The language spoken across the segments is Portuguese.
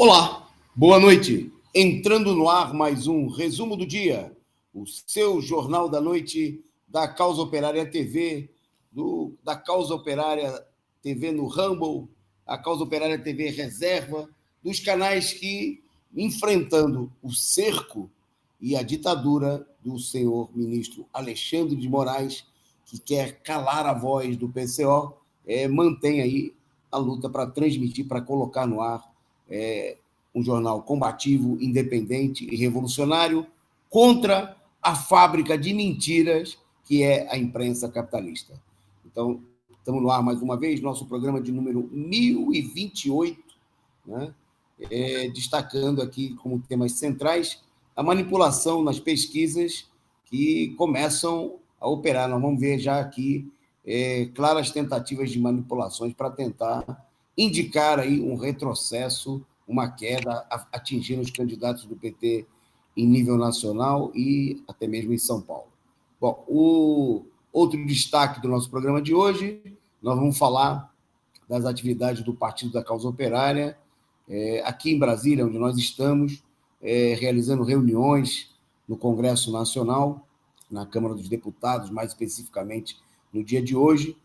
Olá, boa noite. Entrando no ar mais um resumo do dia, o seu Jornal da Noite da Causa Operária TV, da Causa Operária TV no Rumble, a Causa Operária TV Reserva, dos canais que, enfrentando o cerco e a ditadura do senhor ministro Alexandre de Moraes, que quer calar a voz do PCO, mantém aí a luta para transmitir, para colocar no ar um jornal combativo, independente e revolucionário contra a fábrica de mentiras que é a imprensa capitalista. Então, estamos no ar mais uma vez, nosso programa de número 1028, né? Destacando aqui como temas centrais a manipulação nas pesquisas que começam a operar. Nós vamos ver já aqui claras tentativas de manipulações para tentar indicar aí um retrocesso, uma queda, atingindo os candidatos do PT em nível nacional e até mesmo em São Paulo. Bom, o outro destaque do nosso programa de hoje, nós vamos falar das atividades do Partido da Causa Operária, aqui em Brasília, onde nós estamos, realizando reuniões no Congresso Nacional, na Câmara dos Deputados, mais especificamente no dia de hoje,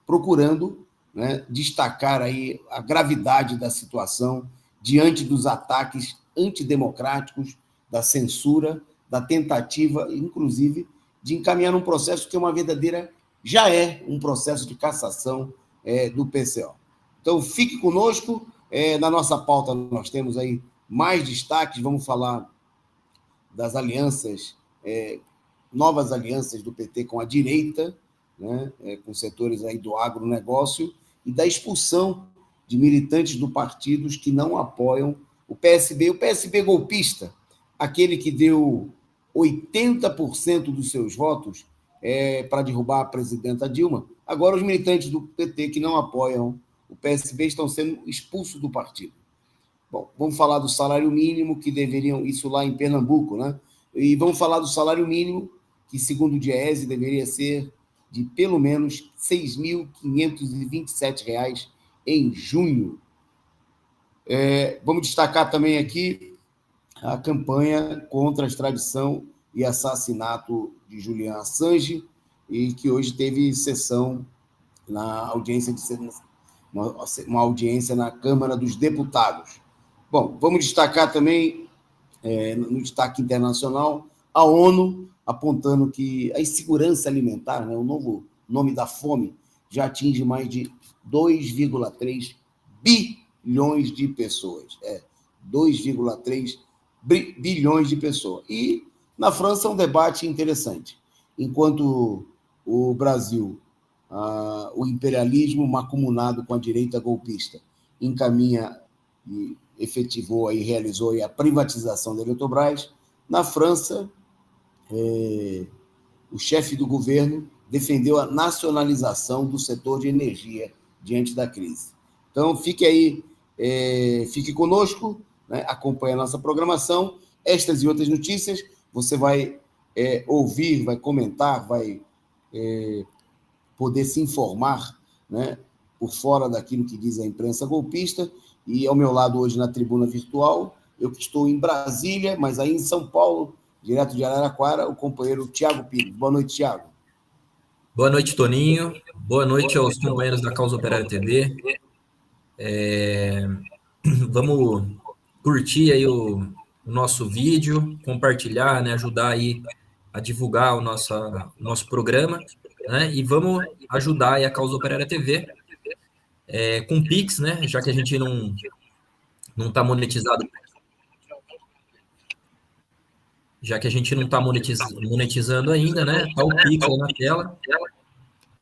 procurando, né, destacar aí a gravidade da situação diante dos ataques antidemocráticos, da censura, da tentativa, inclusive, de encaminhar um processo que é uma verdadeira, já é um processo de cassação do PCO. Então, fique conosco. Na nossa pauta, nós temos aí mais destaques, vamos falar das alianças, novas alianças do PT com a direita, né, com setores aí do agronegócio, e da expulsão de militantes do partido que não apoiam o PSB. O PSB golpista, aquele que deu 80% dos seus votos para derrubar a presidenta Dilma, agora os militantes do PT que não apoiam o PSB estão sendo expulsos do partido. Bom, vamos falar do salário mínimo, que deveriam, isso lá em Pernambuco, né? E vamos falar do salário mínimo, que segundo o Diese deveria ser de pelo menos R$ 6.527 em junho. Vamos destacar também aqui a campanha contra a extradição e assassinato de Julian Assange, e que hoje teve sessão na audiência uma audiência na Câmara dos Deputados. Bom, vamos destacar também, no destaque internacional, a ONU apontando que a insegurança alimentar, né, o novo nome da fome, já atinge mais de 2,3 bilhões de pessoas. 2,3 bilhões de pessoas. E na França, um debate interessante. Enquanto o Brasil, o imperialismo macumunado com a direita golpista, encaminha e efetivou e realizou a privatização da Eletrobras, na França, o chefe do governo defendeu a nacionalização do setor de energia diante da crise. Então, fique aí, fique conosco, né, acompanhe a nossa programação. Estas e outras notícias você vai ouvir, vai comentar, vai poder se informar, né, por fora daquilo que diz a imprensa golpista. E ao meu lado hoje na tribuna virtual, eu que estou em Brasília, mas aí em São Paulo, direto de Araraquara, o companheiro Tiago Pires. Boa noite, Tiago. Boa noite, Toninho. Boa noite aos companheiros da Causa Operária TV. Vamos curtir aí o nosso vídeo, compartilhar, né, ajudar aí a divulgar o nosso programa, né, e vamos ajudar aí a Causa Operária TV com Pix, né, já que a gente não está monetizado. Já que a gente não está monetizando ainda, né? Tá o Pix aí na tela.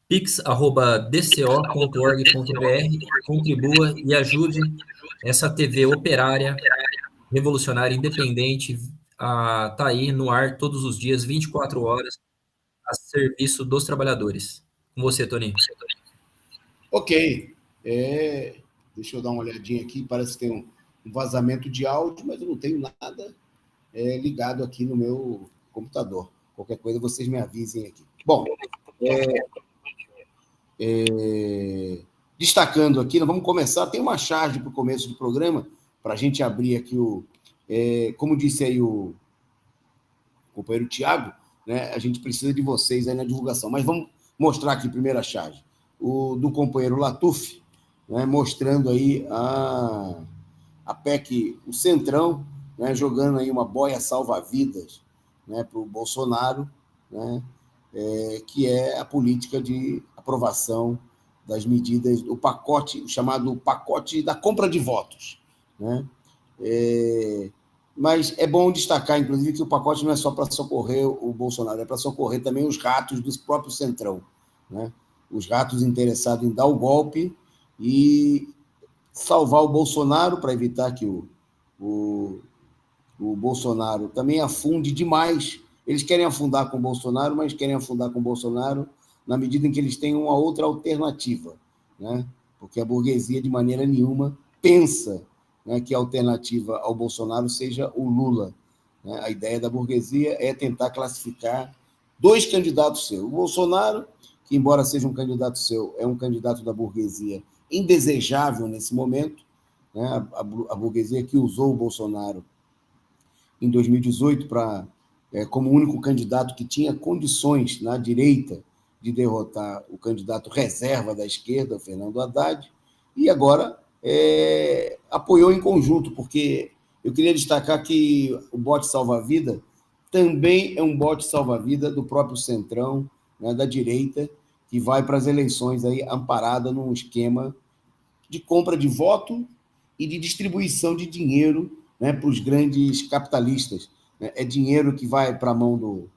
pix@dco.org.br. Contribua e ajude essa TV operária, revolucionária, independente, a estar aí no ar todos os dias, 24 horas, a serviço dos trabalhadores. Com você, Toninho. Ok. Deixa eu dar uma olhadinha aqui. Parece que tem um vazamento de áudio, mas eu não tenho nada ligado aqui no meu computador. Qualquer coisa, vocês me avisem aqui. Bom, destacando aqui, nós vamos começar, tem uma charge para o começo do programa, para a gente abrir aqui como disse aí o companheiro Tiago, né, a gente precisa de vocês aí na divulgação. Mas vamos mostrar aqui primeiro a charge do companheiro Latuf, né, mostrando aí a PEC, o Centrão, né, jogando aí uma boia salva-vidas, né, para o Bolsonaro, né, que é a política de aprovação das medidas do pacote, chamado pacote da compra de votos, né? Mas é bom destacar, inclusive, que o pacote não é só para socorrer o Bolsonaro, é para socorrer também os ratos do próprio Centrão, né? Os ratos interessados em dar o golpe e salvar o Bolsonaro, para evitar que o Bolsonaro também afunde demais. Eles querem afundar com o Bolsonaro, mas querem afundar com o Bolsonaro na medida em que eles têm uma outra alternativa, né? Porque a burguesia, de maneira nenhuma, pensa, né, que a alternativa ao Bolsonaro seja o Lula, né? A ideia da burguesia é tentar classificar dois candidatos seus. O Bolsonaro, que, embora seja um candidato seu, é um candidato da burguesia indesejável nesse momento, né? A burguesia que usou o Bolsonaro em 2018 como o único candidato que tinha condições na direita de derrotar o candidato reserva da esquerda, Fernando Haddad, e agora apoiou em conjunto, porque eu queria destacar que o bote salva-vida também é um bote salva-vida do próprio Centrão, né, da direita, que vai para as eleições aí amparada num esquema de compra de voto e de distribuição de dinheiro, né, para os grandes capitalistas. É dinheiro que vai para a mão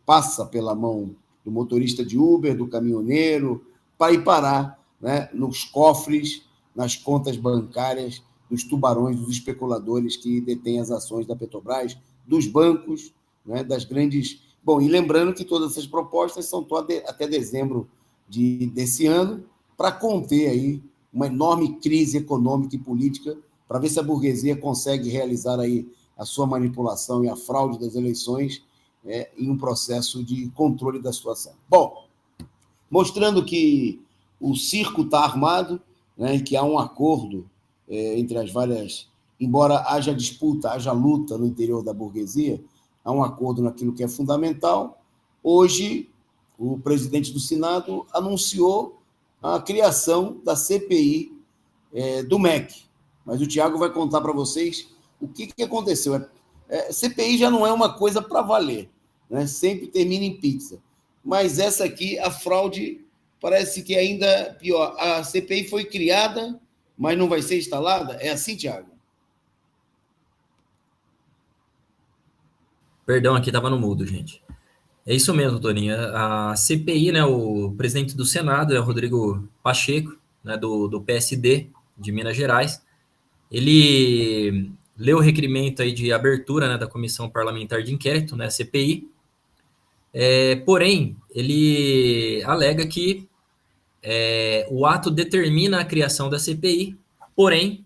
passa pela mão do motorista de Uber, do caminhoneiro, para ir parar, né, nos cofres, nas contas bancárias dos tubarões, dos especuladores que detêm as ações da Petrobras, dos bancos, né, das grandes... Bom, e lembrando que todas essas propostas são até dezembro desse ano, para conter aí uma enorme crise econômica e política, para ver se a burguesia consegue realizar aí a sua manipulação e a fraude das eleições em um processo de controle da situação. Bom, mostrando que o circo está armado, né, e que há um acordo entre as várias... Embora haja disputa, haja luta no interior da burguesia, há um acordo naquilo que é fundamental. Hoje, o presidente do Senado anunciou a criação da CPI do MEC. Mas o Tiago vai contar para vocês o que aconteceu. CPI já não é uma coisa para valer, né? Sempre termina em pizza. Mas essa aqui, a fraude, parece que ainda pior. A CPI foi criada, mas não vai ser instalada? É assim, Tiago? Perdão, aqui estava no mudo, gente. É isso mesmo, Toninho. A CPI, né, o presidente do Senado, Rodrigo Pacheco, né, do PSD de Minas Gerais, ele leu o requerimento aí de abertura, né, da Comissão Parlamentar de Inquérito, né, CPI, porém, ele alega que o ato determina a criação da CPI, porém,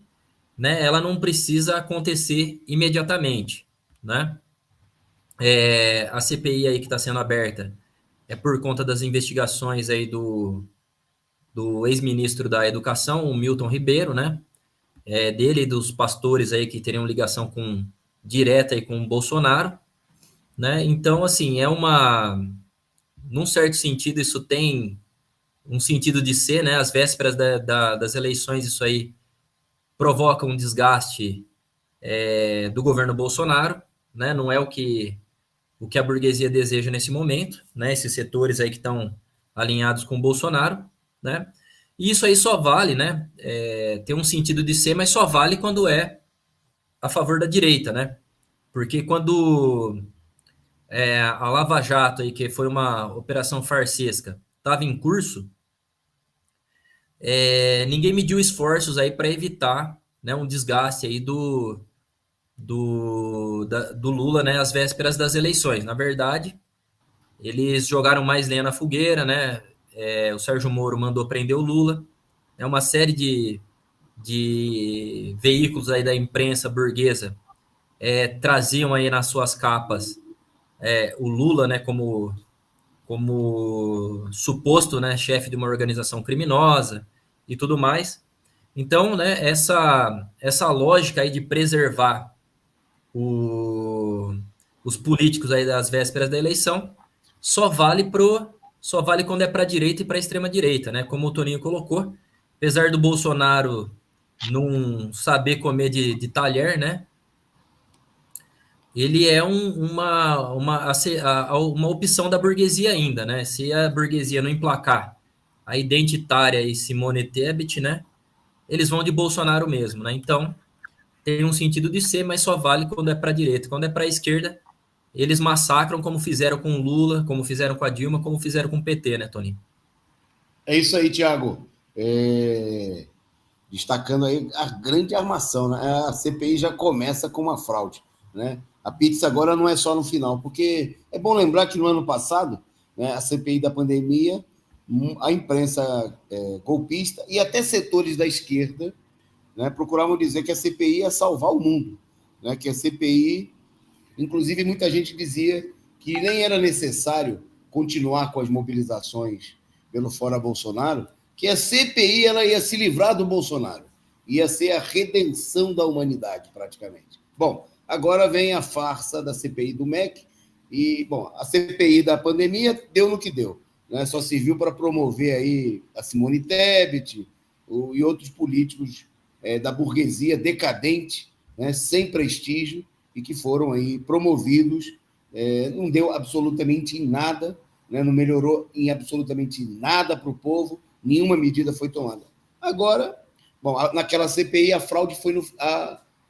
né, ela não precisa acontecer imediatamente, né? A CPI aí que está sendo aberta é por conta das investigações aí do ex-ministro da Educação, o Milton Ribeiro, né? Dele e dos pastores aí que teriam ligação direta aí com o Bolsonaro, né? Então, assim, num certo sentido, isso tem um sentido de ser, né? Às vésperas das eleições, isso aí provoca um desgaste do governo Bolsonaro, né? Não é o que a burguesia deseja nesse momento, né? Esses setores aí que estão alinhados com o Bolsonaro, né? E isso aí só vale, né? Tem um sentido de ser, mas só vale quando é a favor da direita, né? Porque quando a Lava Jato, aí, que foi uma operação farsesca, estava em curso, ninguém mediu esforços aí para evitar, né, um desgaste aí do Lula, né, às vésperas das eleições. Na verdade, eles jogaram mais lenha na fogueira, né? O Sérgio Moro mandou prender o Lula. É uma série de veículos aí da imprensa burguesa traziam aí nas suas capas o Lula, né, como suposto, né, chefe de uma organização criminosa e tudo mais. Então, né, essa lógica aí de preservar os políticos aí das vésperas da eleição só vale quando é para a direita e para a extrema direita, né? Como o Toninho colocou, apesar do Bolsonaro não saber comer de talher, né? Ele é uma opção da burguesia ainda, né? Se a burguesia não emplacar a identitária e Simone Tebet, né? Eles vão de Bolsonaro mesmo, né? Então, tem um sentido de ser, mas só vale quando é para a direita. Quando é para a esquerda, eles massacram como fizeram com o Lula, como fizeram com a Dilma, como fizeram com o PT, né, Tony? É isso aí, Tiago. Destacando aí a grande armação, né? A CPI já começa com uma fraude, né? A pizza agora não é só no final, porque é bom lembrar que no ano passado, né, a CPI da pandemia, a imprensa golpista e até setores da esquerda, né, procuravam dizer que a CPI ia salvar o mundo, né, que a CPI, inclusive muita gente dizia que nem era necessário continuar com as mobilizações pelo Fora Bolsonaro, que a CPI ela ia se livrar do Bolsonaro, ia ser a redenção da humanidade, praticamente. Bom, agora vem a farsa da CPI do MEC, e, bom, a CPI da pandemia deu no que deu, né? Só serviu para promover aí a Simone Tebet e outros políticos da burguesia decadente, né, sem prestígio, e que foram aí promovidos, não deu absolutamente em nada, né, não melhorou em absolutamente nada para o povo, nenhuma medida foi tomada. Agora, bom, naquela CPI a fraude foi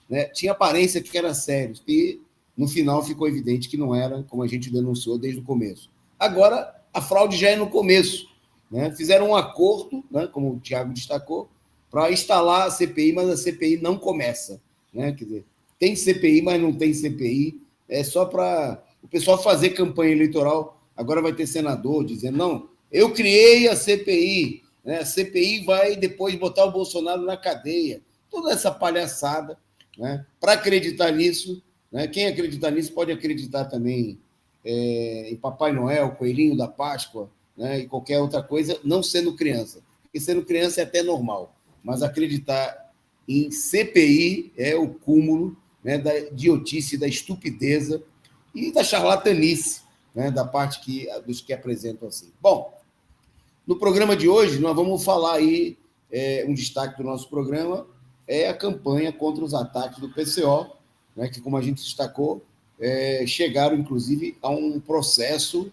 né, tinha aparência que era sério, e no final ficou evidente que não era, como a gente denunciou desde o começo. Agora, a fraude já é no começo, né? Fizeram um acordo, né, como o Tiago destacou, para instalar a CPI, mas a CPI não começa, né? Quer dizer, tem CPI, mas não tem CPI, é só para o pessoal fazer campanha eleitoral. Agora vai ter senador dizendo, não, eu criei a CPI, né? A CPI vai depois botar o Bolsonaro na cadeia. Toda essa palhaçada, né? Para acreditar nisso, né? Quem acreditar nisso pode acreditar também em Papai Noel, Coelhinho da Páscoa, né? E qualquer outra coisa, não sendo criança. Porque sendo criança é até normal, mas acreditar em CPI é o cúmulo, né, da idiotice, da estupideza e da charlatanice, né, da parte dos que apresentam assim. Bom, no programa de hoje, nós vamos falar aí, um destaque do nosso programa é a campanha contra os ataques do PCO, né, que, como a gente destacou, chegaram, inclusive, a um processo,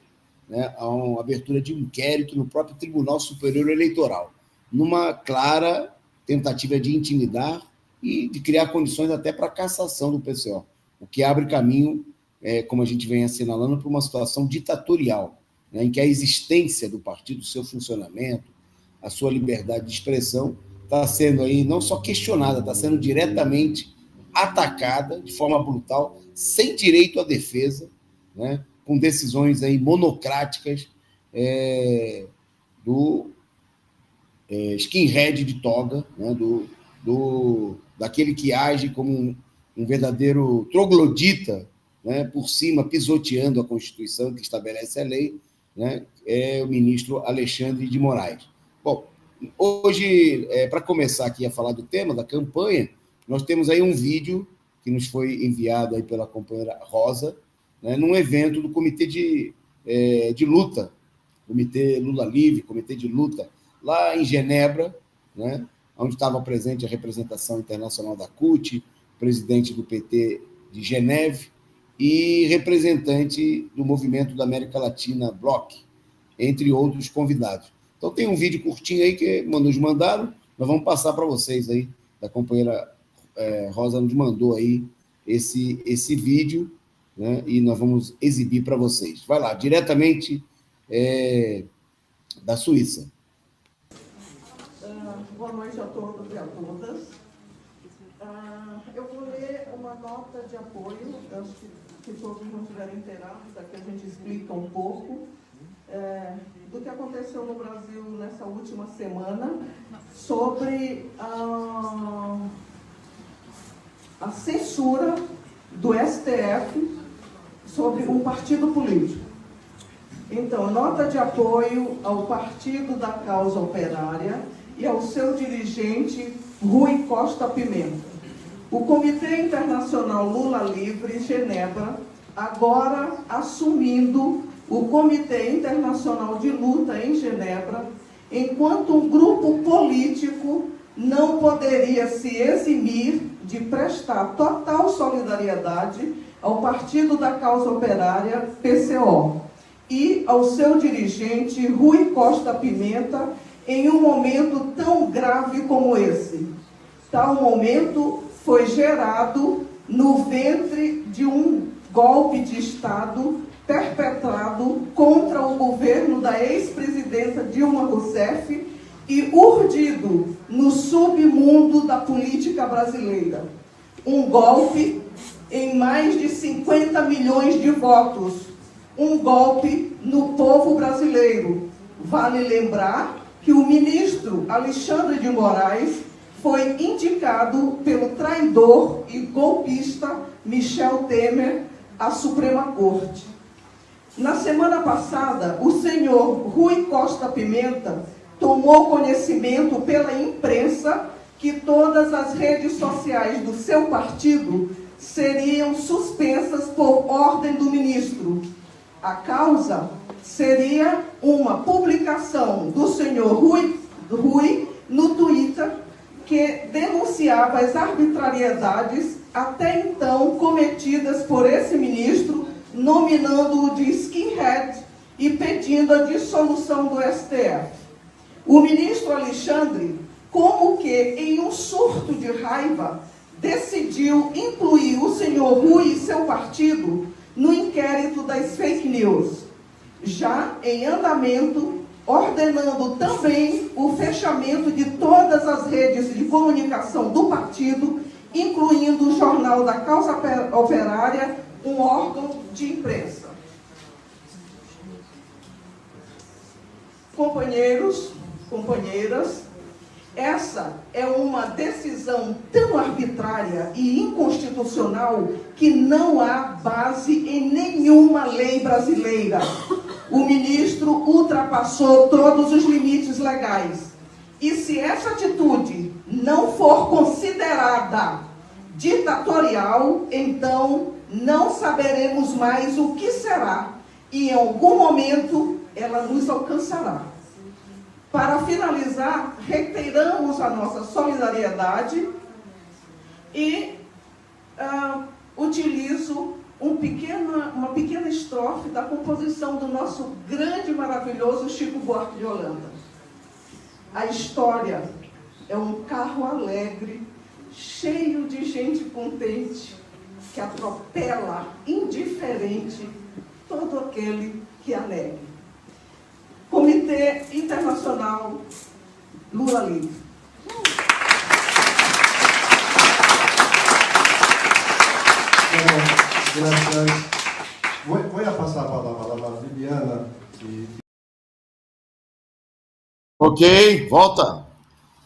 né, a uma abertura de um inquérito no próprio Tribunal Superior Eleitoral, numa clara tentativa de intimidar e de criar condições até para a cassação do PCO, o que abre caminho, como a gente vem assinalando, para uma situação ditatorial, né, em que a existência do partido, o seu funcionamento, a sua liberdade de expressão, está sendo aí não só questionada, está sendo diretamente atacada de forma brutal, sem direito à defesa, né, com decisões aí monocráticas do skinhead de toga, né, daquele que age como um verdadeiro troglodita, né, por cima, pisoteando a Constituição que estabelece a lei, né, é o ministro Alexandre de Moraes. Bom, hoje, para começar aqui a falar do tema, da campanha, nós temos aí um vídeo que nos foi enviado aí pela companheira Rosa, né, num evento do Comitê de Luta, Comitê Lula Livre, Comitê de Luta, lá em Genebra, né, onde estava presente a representação internacional da CUT, presidente do PT de Geneve e representante do Movimento da América Latina, Bloc, entre outros convidados. Então tem um vídeo curtinho aí que nos mandaram, nós vamos passar para vocês aí, da companheira Rosa nos mandou aí esse vídeo, né, e nós vamos exibir para vocês. Vai lá, diretamente da Suíça. Boa noite a todos e a todas. Eu vou ler uma nota de apoio, antes que todos não estiverem inteirados, daqui a gente explica um pouco do que aconteceu no Brasil nessa última semana sobre a censura do STF sobre um partido político. Então, nota de apoio ao Partido da Causa Operária e ao seu dirigente Rui Costa Pimenta. O Comitê Internacional Lula Livre, Genebra, agora assumindo o Comitê Internacional de Luta em Genebra, enquanto um grupo político não poderia se eximir de prestar total solidariedade ao Partido da Causa Operária, PCO, e ao seu dirigente, Rui Costa Pimenta, em um momento tão grave como esse. Tal momento foi gerado no ventre de um golpe de Estado perpetrado contra o governo da ex-presidenta Dilma Rousseff e urdido no submundo da política brasileira. Um golpe em mais de 50 milhões de votos. Um golpe no povo brasileiro. Vale lembrar que o ministro Alexandre de Moraes foi indicado pelo traidor e golpista Michel Temer à Suprema Corte. Na semana passada, o senhor Rui Costa Pimenta tomou conhecimento pela imprensa que todas as redes sociais do seu partido seriam suspensas por ordem do ministro. A causa seria uma publicação do senhor Rui no Twitter que denunciava as arbitrariedades até então cometidas por esse ministro, nominando-o de skinhead e pedindo a dissolução do STF. O ministro Alexandre, como que em um surto de raiva, decidiu incluir o senhor Rui e seu partido no inquérito das fake news, já em andamento, ordenando também o fechamento de todas as redes de comunicação do partido, incluindo o Jornal da Causa Operária, um órgão de imprensa. Companheiros, companheiras, essa é uma decisão tão arbitrária e inconstitucional que não há base em nenhuma lei brasileira. O ministro ultrapassou todos os limites legais. E se essa atitude não for considerada ditatorial, então não saberemos mais o que será e em algum momento ela nos alcançará. Para finalizar, reiteramos a nossa solidariedade e utilizo uma pequena estrofe da composição do nosso grande e maravilhoso Chico Buarque de Holanda. A história é um carro alegre, cheio de gente contente, que atropela indiferente todo aquele que a negue. Comitê Internacional Lula Livre. Gracias. Voy a pasar a palavra a Viviana. Ok, volta.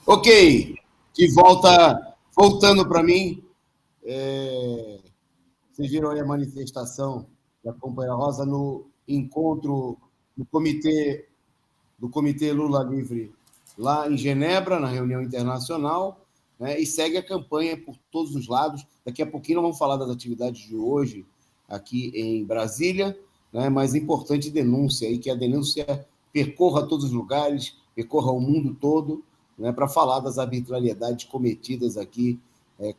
Ok, de volta, voltando para mim. Vocês viram aí a manifestação da companheira Rosa no encontro do Comitê Lula Livre lá em Genebra, na reunião internacional, né, e segue a campanha por todos os lados. Daqui a pouquinho nós vamos falar das atividades de hoje aqui em Brasília, né, mas importante denúncia aí, que a denúncia percorra todos os lugares, percorra o mundo todo, né, para falar das arbitrariedades cometidas aqui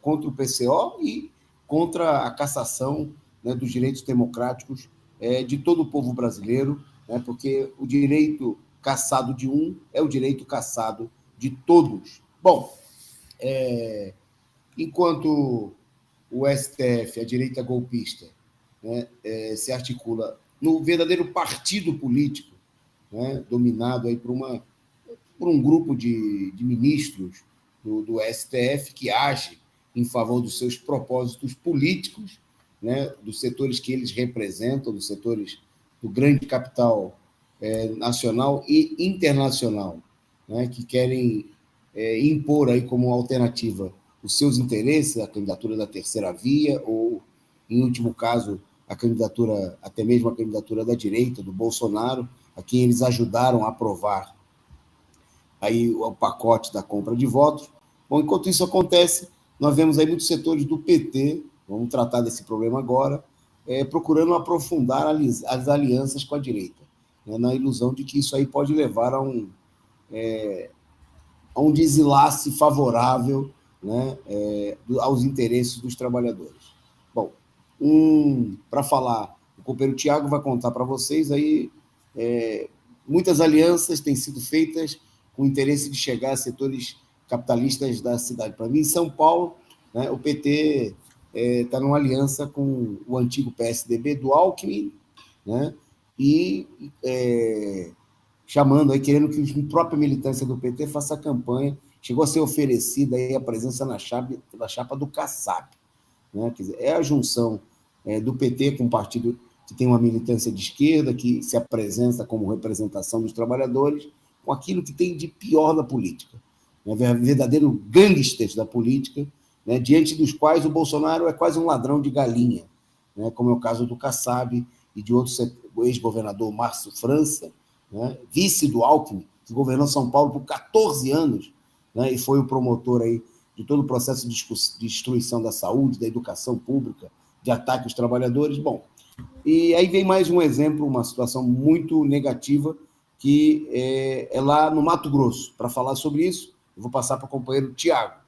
contra o PCO e contra a cassação, né, dos direitos democráticos de todo o povo brasileiro, né, porque o direito cassado de um é o direito cassado de todos. Bom, enquanto o STF, a direita golpista, né, se articula no verdadeiro partido político, né, dominado aí por um grupo de ministros do STF que age em favor dos seus propósitos políticos, né, dos setores que eles representam, dos setores do grande capital nacional e internacional, né, que querem impor aí como alternativa os seus interesses, a candidatura da terceira via, ou, em último caso, a candidatura, até mesmo a candidatura da direita, do Bolsonaro, a quem eles ajudaram a aprovar aí o pacote da compra de votos, Bom, enquanto isso acontece, nós vemos aí muitos setores do PT, vamos tratar desse problema agora, procurando aprofundar as alianças com a direita, né, na ilusão de que isso aí pode levar a um desenlace favorável, né, aos interesses dos trabalhadores. Bom, para falar, o companheiro Tiago vai contar para vocês aí, muitas alianças têm sido feitas com o interesse de chegar a setores capitalistas da cidade. Para mim, em São Paulo, né, o PT está numa aliança com o antigo PSDB do Alckmin, né, e chamando aí, querendo que a própria militância do PT faça campanha. Chegou a ser oferecida aí a presença na chapa do Kassab, né? Quer dizer, é a junção do PT com um partido que tem uma militância de esquerda, que se apresenta como representação dos trabalhadores, com aquilo que tem de pior da política, né? Verdadeiro gangsters da política, né? Diante dos quais o Bolsonaro é quase um ladrão de galinha, né? Como é o caso do Kassab e de outro ex-governador Márcio França, né? Vice do Alckmin, que governou São Paulo por 14 anos, né? E foi o promotor aí de todo o processo de destruição da saúde, da educação pública, de ataque aos trabalhadores. Bom, e aí vem mais um exemplo, uma situação muito negativa, que é lá no Mato Grosso. Para falar sobre isso, eu vou passar para o companheiro Tiago.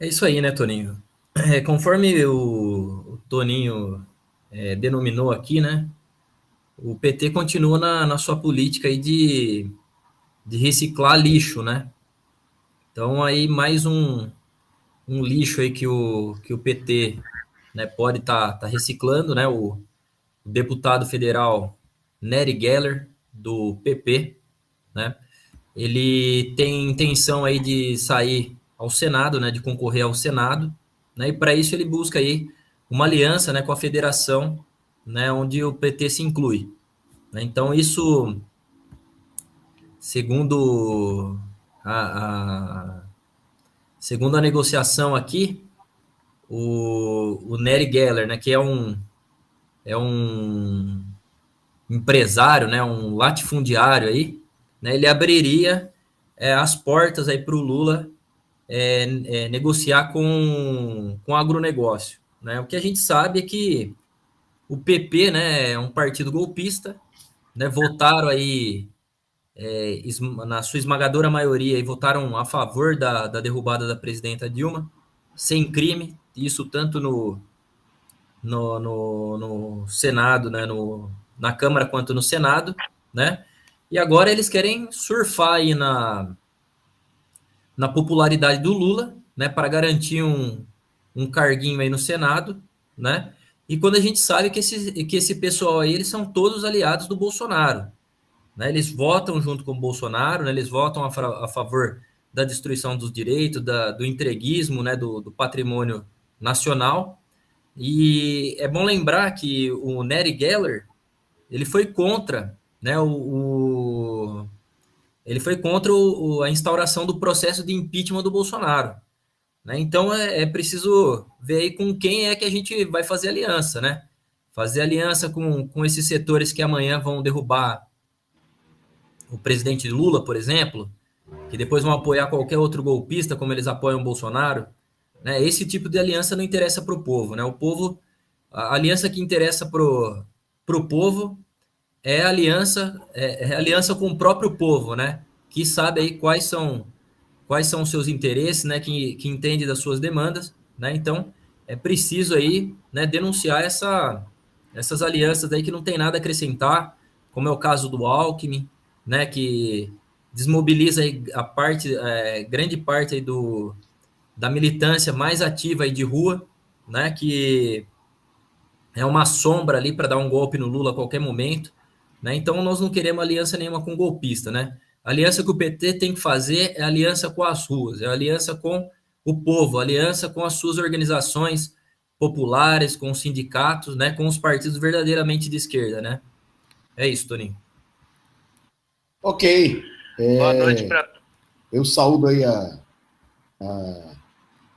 É isso aí, né, Toninho? Conforme o Toninho denominou aqui, né, o PT continua na sua política aí de reciclar lixo, né? Então, aí mais um lixo aí que o PT, né, pode tá reciclando, né? O deputado federal Nery Geller, do PP, né? Ele tem intenção aí de sair ao Senado, né? De concorrer ao Senado, né? E para isso ele busca aí uma aliança, né, com a federação, né? Onde o PT se inclui, né? Então, isso, segundo segundo a negociação aqui, o Nery Geller, né, que é um empresário, né, um latifundiário aí, né, ele abriria as portas aí para o Lula negociar com o agronegócio, né? O que a gente sabe é que o PP, né, é um partido golpista, né, votaram aí na sua esmagadora maioria, e votaram a favor da derrubada da presidenta Dilma, sem crime, isso tanto no Senado, né, na Câmara quanto no Senado, né? E agora eles querem surfar aí na popularidade do Lula, né, para garantir um carguinho aí no Senado, né? E quando a gente sabe que esse pessoal aí, eles são todos aliados do Bolsonaro, né? Eles votam junto com o Bolsonaro, né? Eles votam a favor da destruição dos direitos, do entreguismo, né? do patrimônio nacional. E é bom lembrar que o Nery Geller, ele foi contra, né? Ele foi contra a instauração do processo de impeachment do Bolsonaro, né? Então é preciso ver aí com quem é que a gente vai fazer aliança, né? Fazer aliança com esses setores que amanhã vão derrubar o presidente Lula, por exemplo, que depois vão apoiar qualquer outro golpista, como eles apoiam o Bolsonaro, né? Esse tipo de aliança não interessa para o povo, né? O povo, a aliança que interessa pro povo é aliança com o próprio povo, né? Que sabe aí quais são os seus interesses, né? Que entende das suas demandas, né? Então é preciso aí, né, denunciar essas alianças aí que não tem nada a acrescentar, como é o caso do Alckmin, né? Que desmobiliza aí grande parte aí da militância mais ativa aí de rua, né? Que é uma sombra ali para dar um golpe no Lula a qualquer momento, né? Então nós não queremos aliança nenhuma com golpista, né? A aliança que o PT tem que fazer é aliança com as ruas, é aliança com o povo, aliança com as suas organizações populares, com os sindicatos, né? Com os partidos verdadeiramente de esquerda, né? É isso, Toninho. Ok. Boa noite para... Eu saúdo aí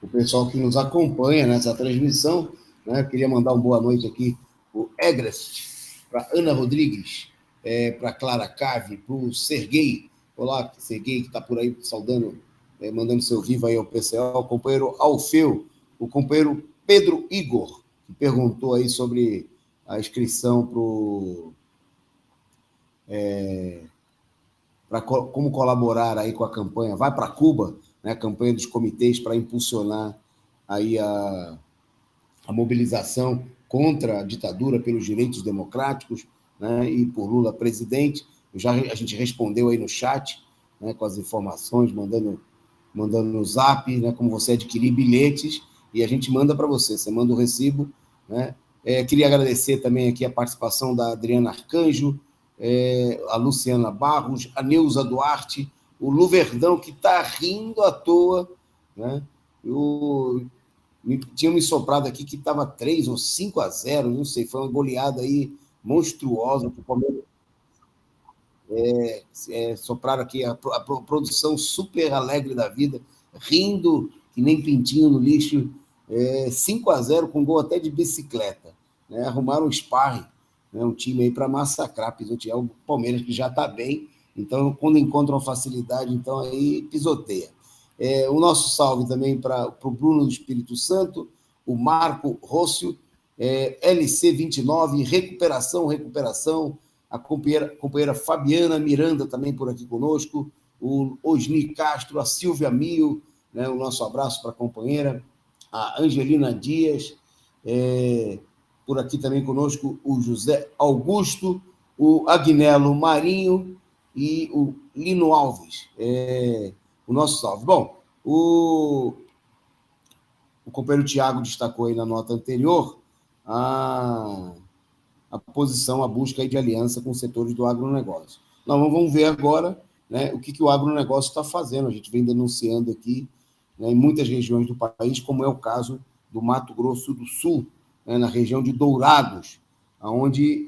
o pessoal que nos acompanha nessa transmissão, né? Eu queria mandar uma boa noite aqui para o Egrest, para Ana Rodrigues, para Clara Cave, para o Serguei. Olá, Serguei, que está por aí saudando mandando seu vivo aí ao PCO, o companheiro Alfeu, o companheiro Pedro Igor, que perguntou aí sobre a inscrição para como colaborar aí com a campanha Vai para Cuba, né, a campanha dos comitês para impulsionar aí a mobilização contra a ditadura pelos direitos democráticos, né, e por Lula presidente. A gente respondeu aí no chat, né, com as informações, mandando no zap, né, como você adquirir bilhetes, e a gente manda para você, você manda o recibo, né? Queria agradecer também aqui a participação da Adriana Arcanjo, a Luciana Barros, a Neuza Duarte, o Lu Verdão, que está rindo à toa, né? Tinha me soprado aqui que estava 3 ou 5-0, não sei, foi uma goleada aí monstruosa que o Palmeiras sopraram aqui a produção super alegre da vida, rindo que nem pintinho no lixo, 5-0 com gol até de bicicleta, né? Arrumaram um sparring, né? Um time aí para massacrar, pisotear o Palmeiras, que já está bem, então quando encontram facilidade, então aí pisoteia. O nosso salve também para o Bruno do Espírito Santo, o Marco Rócio, LC29, recuperação, a companheira Fabiana Miranda também por aqui conosco, o Osni Castro, a Silvia Mio, né, o nosso abraço para a companheira, a Angelina Dias, por aqui também conosco o José Augusto, o Agnello Marinho e o Lino Alves, o nosso salve. Bom, o companheiro Tiago destacou aí na nota anterior a posição, a busca de aliança com os setores do agronegócio. Nós vamos ver agora, né, o que o agronegócio está fazendo. A gente vem denunciando aqui, né, em muitas regiões do país, como é o caso do Mato Grosso do Sul, né, na região de Dourados, onde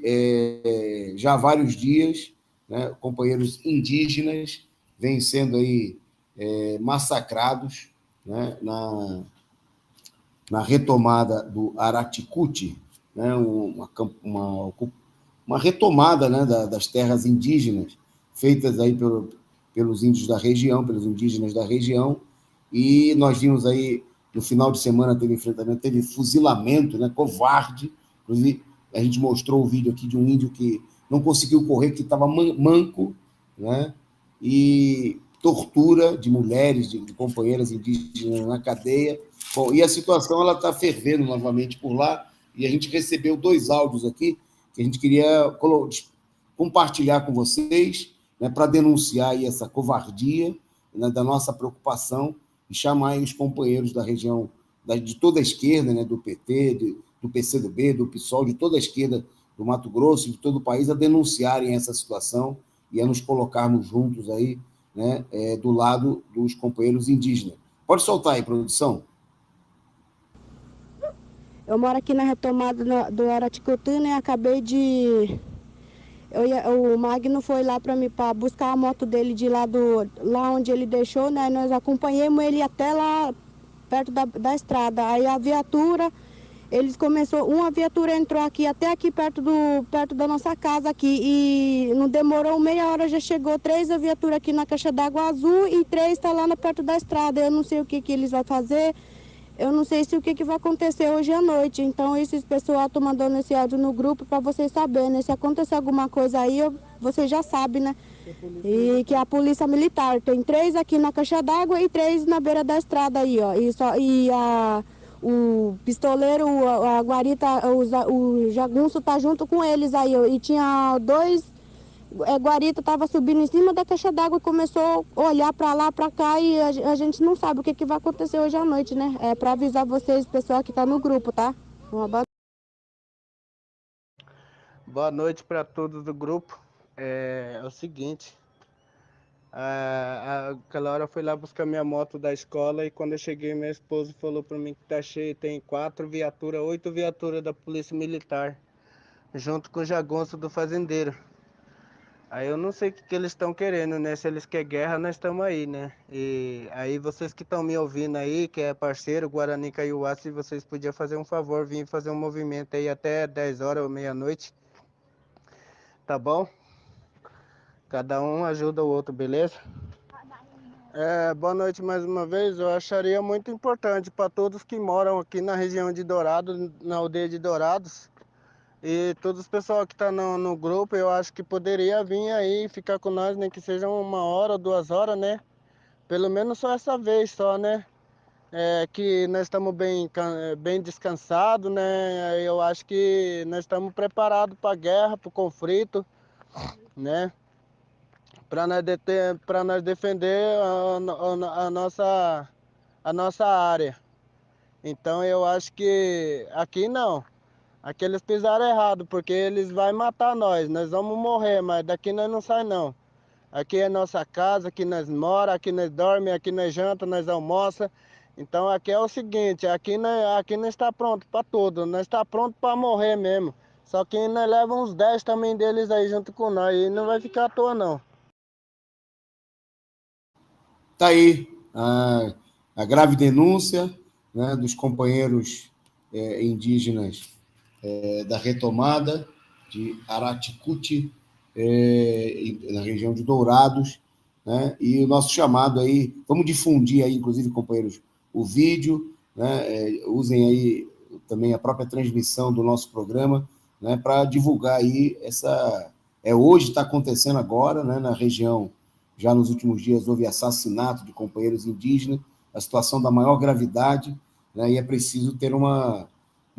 já há vários dias, né, companheiros indígenas vêm sendo aí massacrados, né, na retomada do Araticuti, né, uma retomada, né, das terras indígenas feitas aí pelos índios da região, pelos indígenas da região, e nós vimos aí, no final de semana teve enfrentamento, teve fuzilamento, né, covarde, inclusive a gente mostrou o vídeo aqui de um índio que não conseguiu correr, que estava manco, né, e tortura de mulheres, de companheiras indígenas na cadeia. Bom, e a situação ela está fervendo novamente por lá, e a gente recebeu 2 áudios aqui que a gente queria compartilhar com vocês, né, para denunciar aí essa covardia, né, da nossa preocupação, e chamar os companheiros da região, de toda a esquerda, né, do PT, do PCdoB, do PSOL, de toda a esquerda do Mato Grosso, de todo o país, a denunciarem essa situação e a nos colocarmos juntos aí, né, do lado dos companheiros indígenas. Pode soltar aí, produção. Eu moro aqui na retomada do Araticutu, né? Acabei de... o Magno foi lá para buscar a moto dele de lá onde ele deixou, né? Nós acompanhamos ele até lá perto da estrada. Aí a viatura, uma viatura entrou aqui, até aqui perto da nossa casa aqui, e não demorou meia hora, já chegou 3 viaturas aqui na caixa d'água azul e 3 está lá perto da estrada. Eu não sei o que eles vão fazer. Eu não sei se o que vai acontecer hoje à noite. Então, esses pessoal estão mandando esse áudio no grupo para vocês saberem, né? Se acontecer alguma coisa aí, vocês já sabem, né? E que a polícia militar tem 3 aqui na caixa d'água e 3 na beira da estrada aí, ó. O pistoleiro, a guarita, o jagunço tá junto com eles aí, ó. E tinha 2... guarita estava subindo em cima da caixa d'água e começou a olhar para lá, para cá, e a gente não sabe o que vai acontecer hoje à noite, né? É para avisar vocês, pessoal que está no grupo, tá? Boa noite para todos do grupo. É o seguinte, aquela hora eu fui lá buscar minha moto da escola, e quando eu cheguei, minha esposa falou para mim que tá cheio, tem 8 viaturas da Polícia Militar, junto com o jagunço do fazendeiro. Aí eu não sei o que eles estão querendo, né? Se eles querem guerra, nós estamos aí, né? E aí vocês que estão me ouvindo aí, que é parceiro, Guarani Kaiowá, se vocês podiam fazer um favor, vir fazer um movimento aí até 10 horas ou meia-noite, tá bom? Cada um ajuda o outro, beleza? Boa noite mais uma vez. Eu acharia muito importante para todos que moram aqui na região de Dourados, na aldeia de Dourados, e todos os pessoal que estão no grupo, eu acho que poderia vir aí ficar com nós, nem que seja 1 hora ou 2 horas, né? Pelo menos só essa vez só, né? Que nós estamos bem descansados, né? Eu acho que nós estamos preparados para a guerra, para o conflito, né? Para nós defender a nossa área. Então eu acho que aqui não. Aqui eles pisaram errado, porque eles vão matar nós. Nós vamos morrer, mas daqui nós não sai não. Aqui é nossa casa, aqui nós mora, aqui nós dorme, aqui nós janta, nós almoça. Então aqui é o seguinte, aqui nós está pronto para tudo, nós está pronto para morrer mesmo. Só que nós leva uns 10 também deles aí junto com nós e não vai ficar à toa não. Está aí a grave denúncia, né, dos companheiros indígenas da retomada de Araticuti, na região de Dourados, né, e o nosso chamado aí, vamos difundir aí, inclusive, companheiros, o vídeo, né, usem aí também a própria transmissão do nosso programa, né, para divulgar aí hoje está acontecendo agora, né, na região. Já nos últimos dias houve assassinato de companheiros indígenas, a situação da maior gravidade, né, e é preciso ter uma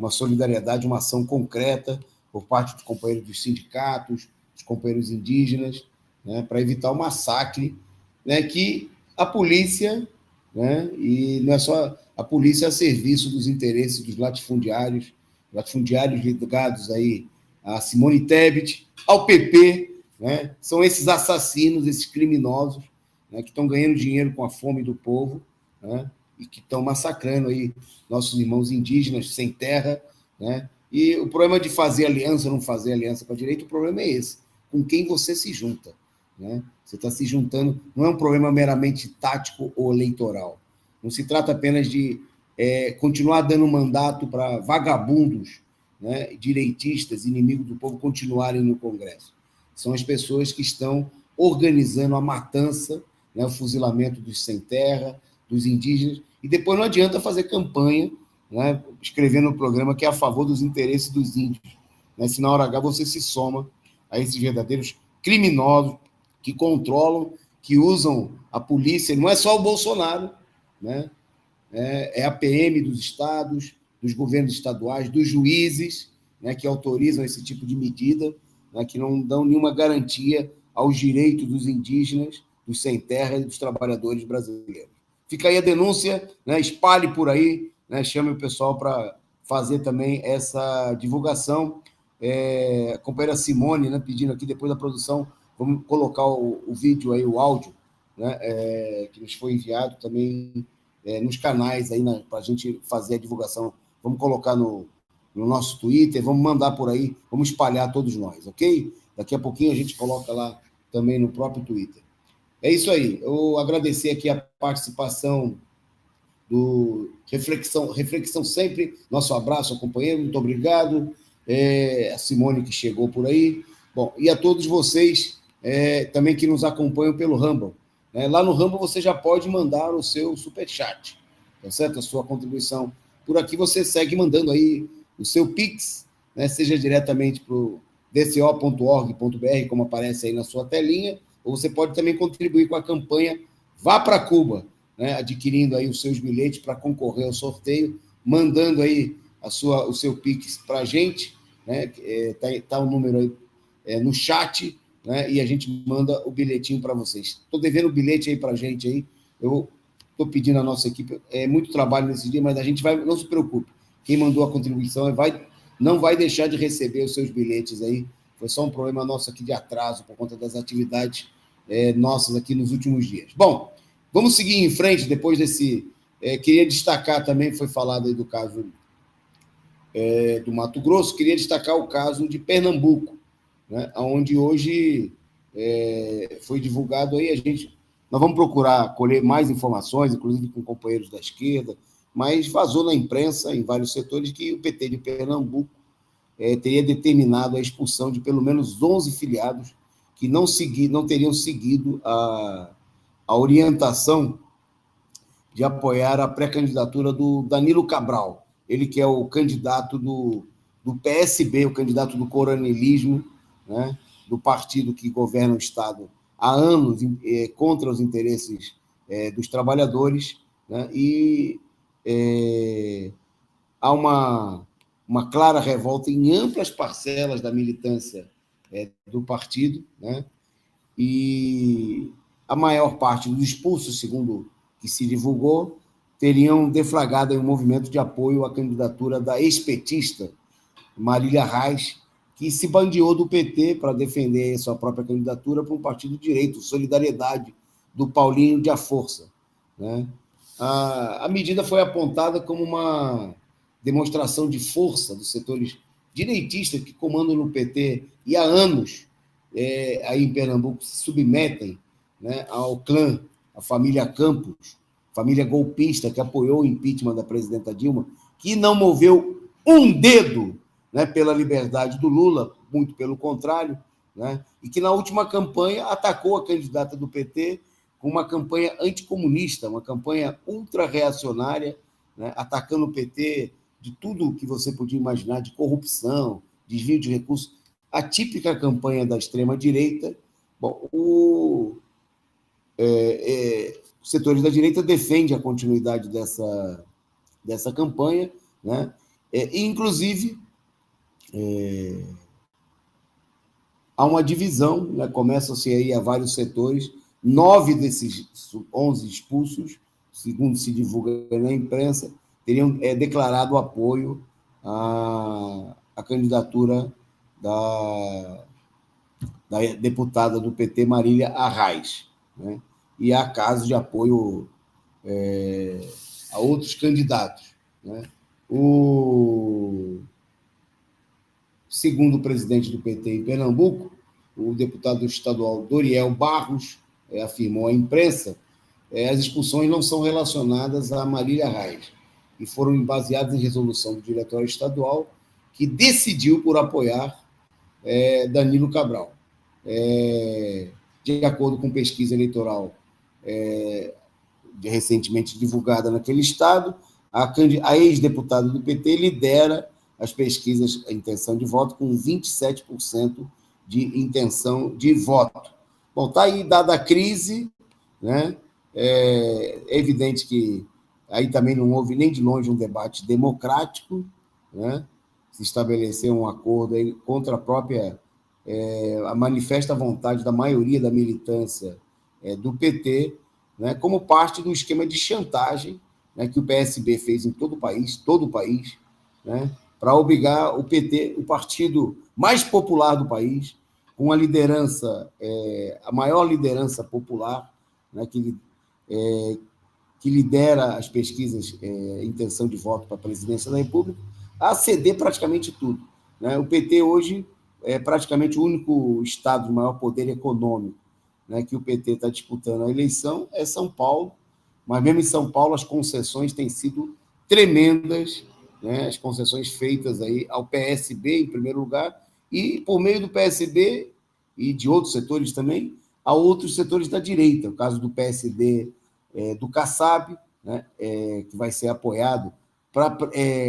solidariedade, uma ação concreta por parte dos companheiros dos sindicatos, dos companheiros indígenas, né, para evitar o massacre, né, que a polícia, né, e não é só a polícia a serviço dos interesses dos latifundiários ligados aí a Simone Tebet, ao PP, né? São esses assassinos, esses criminosos, né, que estão ganhando dinheiro com a fome do povo, né, e que estão massacrando aí nossos irmãos indígenas sem terra, né? E o problema de fazer aliança ou não fazer aliança com a direita, o problema é esse, com quem você se junta, né? Você está se juntando, não é um problema meramente tático ou eleitoral, não se trata apenas de continuar dando mandato para vagabundos, né, direitistas, inimigos do povo, continuarem no Congresso. São as pessoas que estão organizando a matança, né, o fuzilamento dos sem terra, dos indígenas, e depois não adianta fazer campanha, né, escrevendo no programa que é a favor dos interesses dos índios, né, se na hora H você se soma a esses verdadeiros criminosos que controlam, que usam a polícia, não é só o Bolsonaro, né, é a PM dos estados, dos governos estaduais, dos juízes, né, que autorizam esse tipo de medida, né, que não dão nenhuma garantia aos direitos dos indígenas, dos sem terra e dos trabalhadores brasileiros. Fica aí a denúncia, né, espalhe por aí, né, chame o pessoal para fazer também essa divulgação. A companheira Simone, né, pedindo aqui, depois da produção, vamos colocar o vídeo aí, o áudio, né, que nos foi enviado também nos canais aí, né, para a gente fazer a divulgação. Vamos colocar no nosso Twitter, vamos mandar por aí, vamos espalhar todos nós, ok? Daqui a pouquinho a gente coloca lá também no próprio Twitter. É isso aí, eu agradecer aqui a participação do Reflexão Sempre, nosso abraço, companheiro, muito obrigado, a Simone que chegou por aí, bom, e a todos vocês também que nos acompanham pelo Rumble. Lá no Rumble você já pode mandar o seu superchat, tá certo? A sua contribuição. Por aqui você segue mandando aí o seu Pix, né, seja diretamente para o dco.org.br, como aparece aí na sua telinha, ou você pode também contribuir com a campanha Vá para Cuba, né, adquirindo aí os seus bilhetes para concorrer ao sorteio, mandando aí o seu Pix para a gente, né, tá o número aí no chat, né, e a gente manda o bilhetinho para vocês. Estou devendo o bilhete aí para a gente aí, eu estou pedindo à nossa equipe, muito trabalho nesse dia, mas a gente vai, não se preocupe, quem mandou a contribuição não vai deixar de receber os seus bilhetes aí. Foi só um problema nosso aqui de atraso por conta das atividades nossas aqui nos últimos dias. Bom, vamos seguir em frente depois desse... queria destacar também, foi falado aí do caso do Mato Grosso, queria destacar o caso de Pernambuco, né, onde hoje foi divulgado aí, nós vamos procurar colher mais informações, inclusive com companheiros da esquerda, mas vazou na imprensa, em vários setores, que o PT de Pernambuco teria determinado a expulsão de pelo menos 11 filiados que não teriam seguido a orientação de apoiar a pré-candidatura do Danilo Cabral, ele que é o candidato do PSB, o candidato do coronelismo, né, do partido que governa o Estado há anos contra os interesses dos trabalhadores, né, e há uma clara revolta em amplas parcelas da militância do partido, né, e a maior parte dos expulsos, segundo que se divulgou, teriam deflagrado um movimento de apoio à candidatura da ex-petista Marília Reis, que se bandeou do PT para defender sua própria candidatura para um partido de direito, Solidariedade, do Paulinho de Aforça, né? A medida foi apontada como uma demonstração de força dos setores direitistas que comandam no PT e há anos aí em Pernambuco se submetem, né, ao clã, a família Campos, família golpista que apoiou o impeachment da presidenta Dilma, que não moveu um dedo, né, pela liberdade do Lula, muito pelo contrário, né, e que na última campanha atacou a candidata do PT com uma campanha anticomunista, uma campanha ultra-reacionária, né, atacando o PT de tudo que você podia imaginar, de corrupção, desvio de recursos, a típica campanha da extrema-direita. Bom, os setores da direita defendem a continuidade dessa campanha, né, e, inclusive, há uma divisão, né, começam-se aí a vários setores, 9 desses 11 expulsos, segundo se divulga na imprensa, teriam declarado apoio à candidatura da deputada do PT, Marília Arraes, né? E há casos de apoio a outros candidatos, né? Segundo o presidente do PT em Pernambuco, o deputado estadual Doriel Barros afirmou à imprensa, as expulsões não são relacionadas a Marília Reis e foram baseadas em resolução do diretório estadual que decidiu por apoiar Danilo Cabral. De acordo com pesquisa eleitoral recentemente divulgada naquele estado, a ex-deputada do PT lidera as pesquisas, a intenção de voto, com 27% de intenção de voto. Bom, está aí dada a crise, né? É evidente que aí também não houve nem de longe um debate democrático, né? Se estabeleceu um acordo aí contra a própria, a manifesta vontade da maioria da militância do PT, né? Como parte do esquema de chantagem, né, que o PSB fez em todo o país, né? Para obrigar o PT, o partido mais popular do país, com a liderança, a maior liderança popular, né, que lidera as pesquisas, intenção de voto para a presidência da República, a ceder praticamente tudo, né? O PT hoje é praticamente o único estado de maior poder econômico, né, que o PT está disputando a eleição, é São Paulo, mas mesmo em São Paulo as concessões têm sido tremendas, né, as concessões feitas aí ao PSB, em primeiro lugar, e por meio do PSB e de outros setores também, a outros setores da direita, o caso do PSD, do Kassab, né, que vai ser apoiado para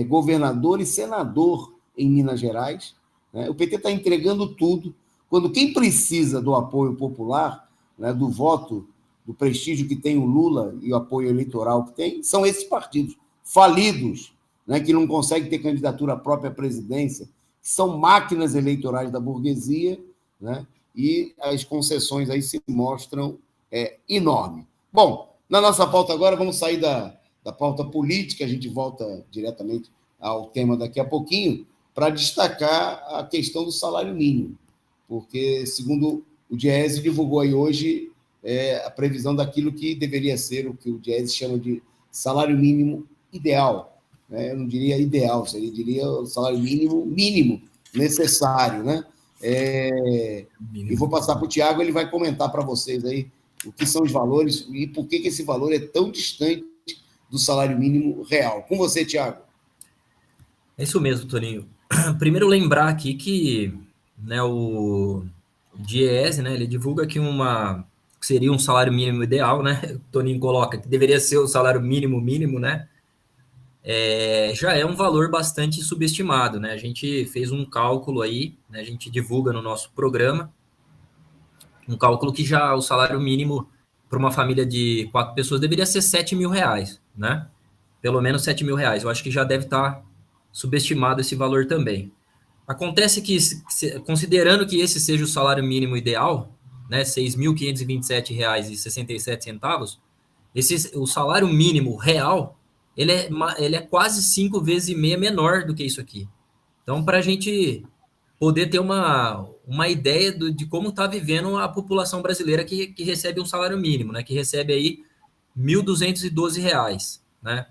governador e senador em Minas Gerais, né? O PT está entregando tudo, quando quem precisa do apoio popular, né, do voto, do prestígio que tem o Lula e o apoio eleitoral que tem, são esses partidos falidos, né, que não conseguem ter candidatura própria à presidência, que são máquinas eleitorais da burguesia, né, e as concessões aí se mostram enormes. Bom, na nossa pauta agora, vamos sair da pauta política, a gente volta diretamente ao tema daqui a pouquinho, para destacar a questão do salário mínimo, porque, segundo o Diese divulgou aí hoje a previsão daquilo que deveria ser o que o Diese chama de salário mínimo ideal, né? Eu não diria ideal, eu diria o salário mínimo necessário, né? E vou passar para o Tiago, ele vai comentar para vocês aí o que são os valores e por que esse valor é tão distante do salário mínimo real. Com você, Tiago. É isso mesmo, Toninho. Primeiro lembrar aqui que, né, o Diese, né, ele divulga que uma que seria um salário mínimo ideal, né? O Toninho coloca que deveria ser o salário mínimo, né? Já é um valor bastante subestimado, né? A gente fez um cálculo aí, né? A gente divulga no nosso programa, um cálculo que já o salário mínimo para uma família de 4 pessoas deveria ser R$ 7.000, né? Pelo menos R$ 7.000. Eu acho que já deve estar subestimado esse valor também. Acontece que, considerando que esse seja o salário mínimo ideal, né, R$ 6.527,67, o salário mínimo real, ele é quase 5 vezes e meia menor do que isso aqui. Então, para a gente poder ter uma ideia de como está vivendo a população brasileira que recebe um salário mínimo, né, que recebe aí R$ 1.212, né?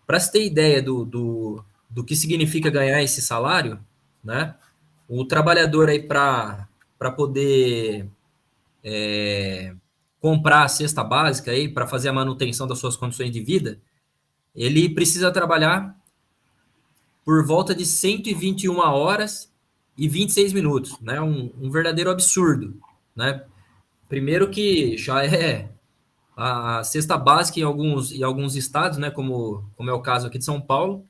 Para se ter ideia do que significa ganhar esse salário, né? O trabalhador aí para poder comprar a cesta básica aí para fazer a manutenção das suas condições de vida, ele precisa trabalhar por volta de 121 horas e 26 minutos, né? Um verdadeiro absurdo, né? Primeiro que já é a cesta básica em alguns estados, né? Como é o caso aqui de São Paulo,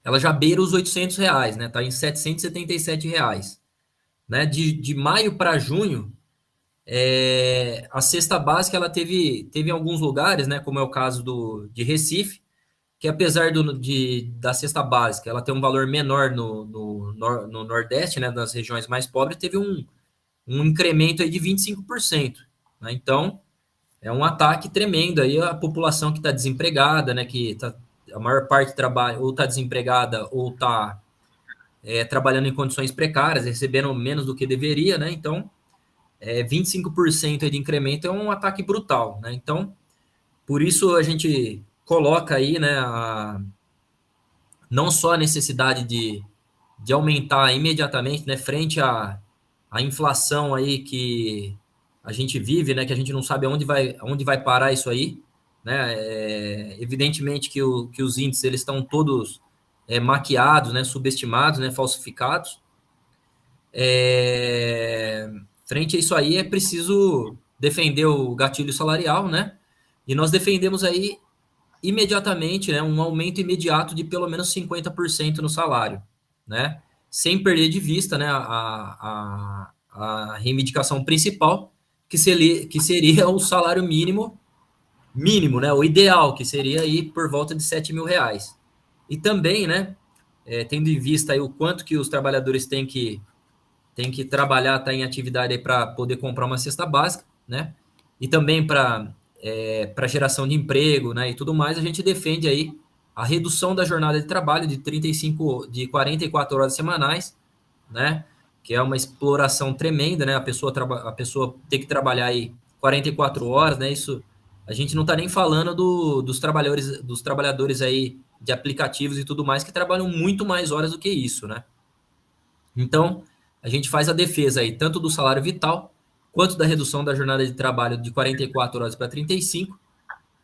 ela já beira os R$ 800, né? Tá em R$ 777, né? De maio para junho, a cesta básica ela teve em alguns lugares, né? Como é o caso de Recife, que apesar da cesta básica ela ter um valor menor no Nordeste, né? Das regiões mais pobres, teve um incremento aí de 25%, né? Então, é um ataque tremendo aí à população que está desempregada, né? A maior parte trabalha ou está desempregada ou está trabalhando em condições precárias, recebendo menos do que deveria, né? Então, 25% aí de incremento é um ataque brutal, né? Então, por isso a gente coloca aí, né, não só a necessidade de aumentar imediatamente, né, frente à inflação aí que a gente vive, né, que a gente não sabe aonde vai parar isso aí, né? Evidentemente que os índices eles estão todos maquiados, né, subestimados, né, falsificados. Frente a isso aí é preciso defender o gatilho salarial, né? E nós defendemos aí imediatamente, né, um aumento imediato de pelo menos 50% no salário, né? Sem perder de vista, né, a reivindicação principal, que seria o salário mínimo, né, o ideal, que seria aí por volta de R$ 7.000. E também, né, tendo em vista aí o quanto que os trabalhadores têm que trabalhar, tá em atividade para poder comprar uma cesta básica, né? E também para geração de emprego, né? E tudo mais, a gente defende aí a redução da jornada de trabalho de 44 horas semanais, né? Que é uma exploração tremenda, né? A pessoa ter que trabalhar aí 44 horas, né? Isso a gente não está nem falando dos trabalhadores aí de aplicativos e tudo mais que trabalham muito mais horas do que isso, né? Então, a gente faz a defesa aí tanto do salário vital quanto da redução da jornada de trabalho de 44 horas para 35,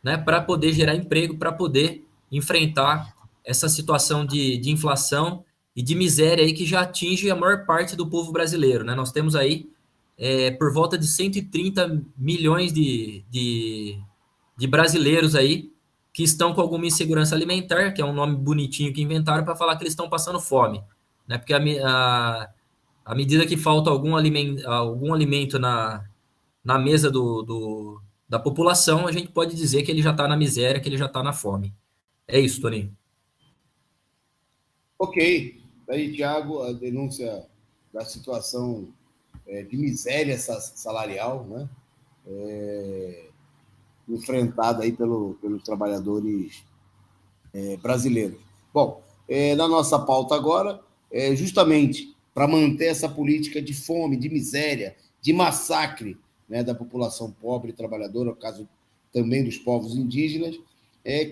né, para poder gerar emprego, para poder enfrentar essa situação de inflação e de miséria aí que já atinge a maior parte do povo brasileiro, né? Nós temos aí por volta de 130 milhões de brasileiros aí que estão com alguma insegurança alimentar, que é um nome bonitinho que inventaram para falar que eles estão passando fome, né? Porque à medida que falta algum alimento na mesa da população, a gente pode dizer que ele já está na miséria, que ele já está na fome. É isso, Toninho. Ok. Aí, Tiago, a denúncia da situação de miséria salarial, né? Enfrentada aí pelos trabalhadores brasileiros. Bom, na nossa pauta agora, justamente para manter essa política de fome, de miséria, de massacre, né, da população pobre e trabalhadora, no caso também dos povos indígenas,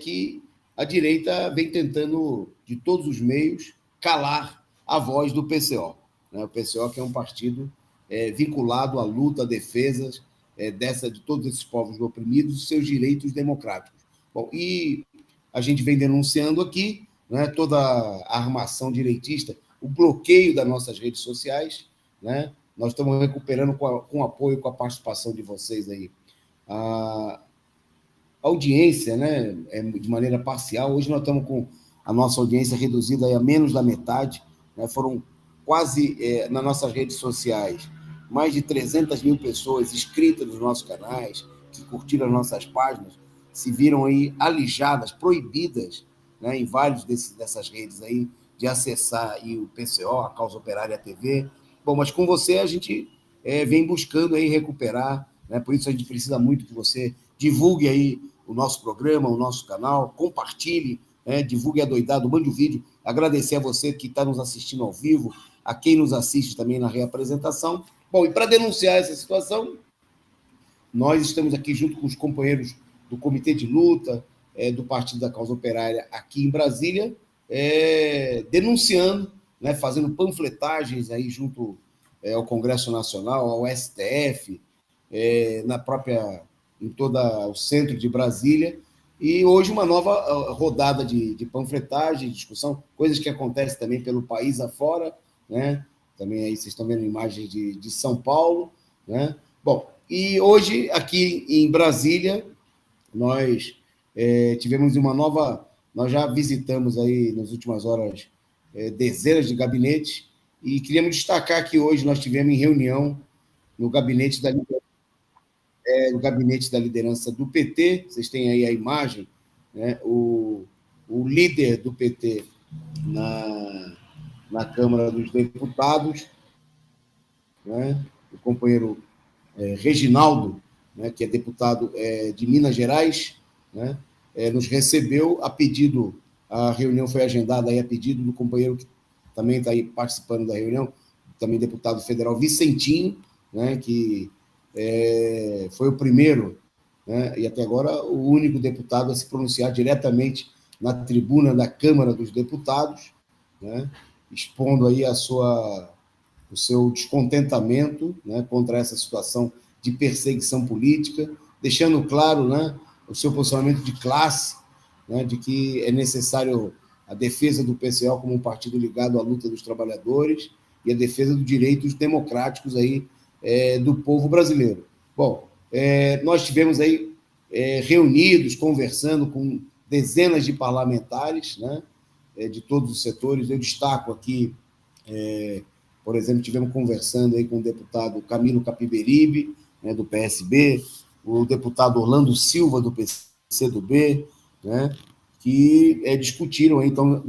que a direita vem tentando, de todos os meios, calar a voz do PCO. Né? O PCO que é um partido vinculado à luta, à defesa de todos esses povos oprimidos e seus direitos democráticos. Bom, e a gente vem denunciando aqui, né, toda a armação direitista, o bloqueio das nossas redes sociais, né, nós estamos recuperando com apoio, com a participação de vocês aí. A audiência, né, de maneira parcial, hoje nós estamos com a nossa audiência reduzida aí a menos da metade, né, foram quase, nas nossas redes sociais, mais de 300 mil pessoas inscritas nos nossos canais, que curtiram as nossas páginas, se viram aí alijadas, proibidas, né, em vários dessas redes aí, de acessar aí o PCO, a Causa Operária TV. Bom, mas com você a gente vem buscando aí recuperar, né, por isso a gente precisa muito que você divulgue aí o nosso programa, o nosso canal, compartilhe, divulgue adoidado, mande o vídeo. Agradecer a você que está nos assistindo ao vivo, a quem nos assiste também na reapresentação. Bom, e para denunciar essa situação, nós estamos aqui junto com os companheiros do Comitê de Luta, do Partido da Causa Operária aqui em Brasília, denunciando, né, fazendo panfletagens aí junto ao Congresso Nacional, ao STF, em todo o centro de Brasília, e hoje uma nova rodada de panfletagem, de discussão, coisas que acontecem também pelo país afora, né? Também aí vocês estão vendo imagens de São Paulo, né? Bom, e hoje aqui em Brasília nós tivemos uma nova, nós já visitamos aí nas últimas horas dezenas de gabinetes e queríamos destacar que hoje nós tivemos em reunião no gabinete da liderança do PT, vocês têm aí a imagem, né? O líder do PT na Câmara dos Deputados, né? O companheiro Reginaldo, né? Que é deputado de Minas Gerais, né? Nos recebeu a reunião foi agendada aí a pedido do companheiro que também está aí participando da reunião, também deputado federal Vicentinho, né? Que foi o primeiro, né, e até agora o único deputado a se pronunciar diretamente na tribuna da Câmara dos Deputados, né, expondo aí o seu descontentamento, né, contra essa situação de perseguição política, deixando claro, né, o seu posicionamento de classe, né, de que é necessário a defesa do PCO como um partido ligado à luta dos trabalhadores e a defesa dos direitos democráticos aí do povo brasileiro. Bom, nós estivemos aí reunidos, conversando com dezenas de parlamentares, né, de todos os setores. Eu destaco aqui, por exemplo, estivemos conversando aí com o deputado Camilo Capiberibe, né, do PSB, o deputado Orlando Silva, do PCdoB, né, que discutiram, então,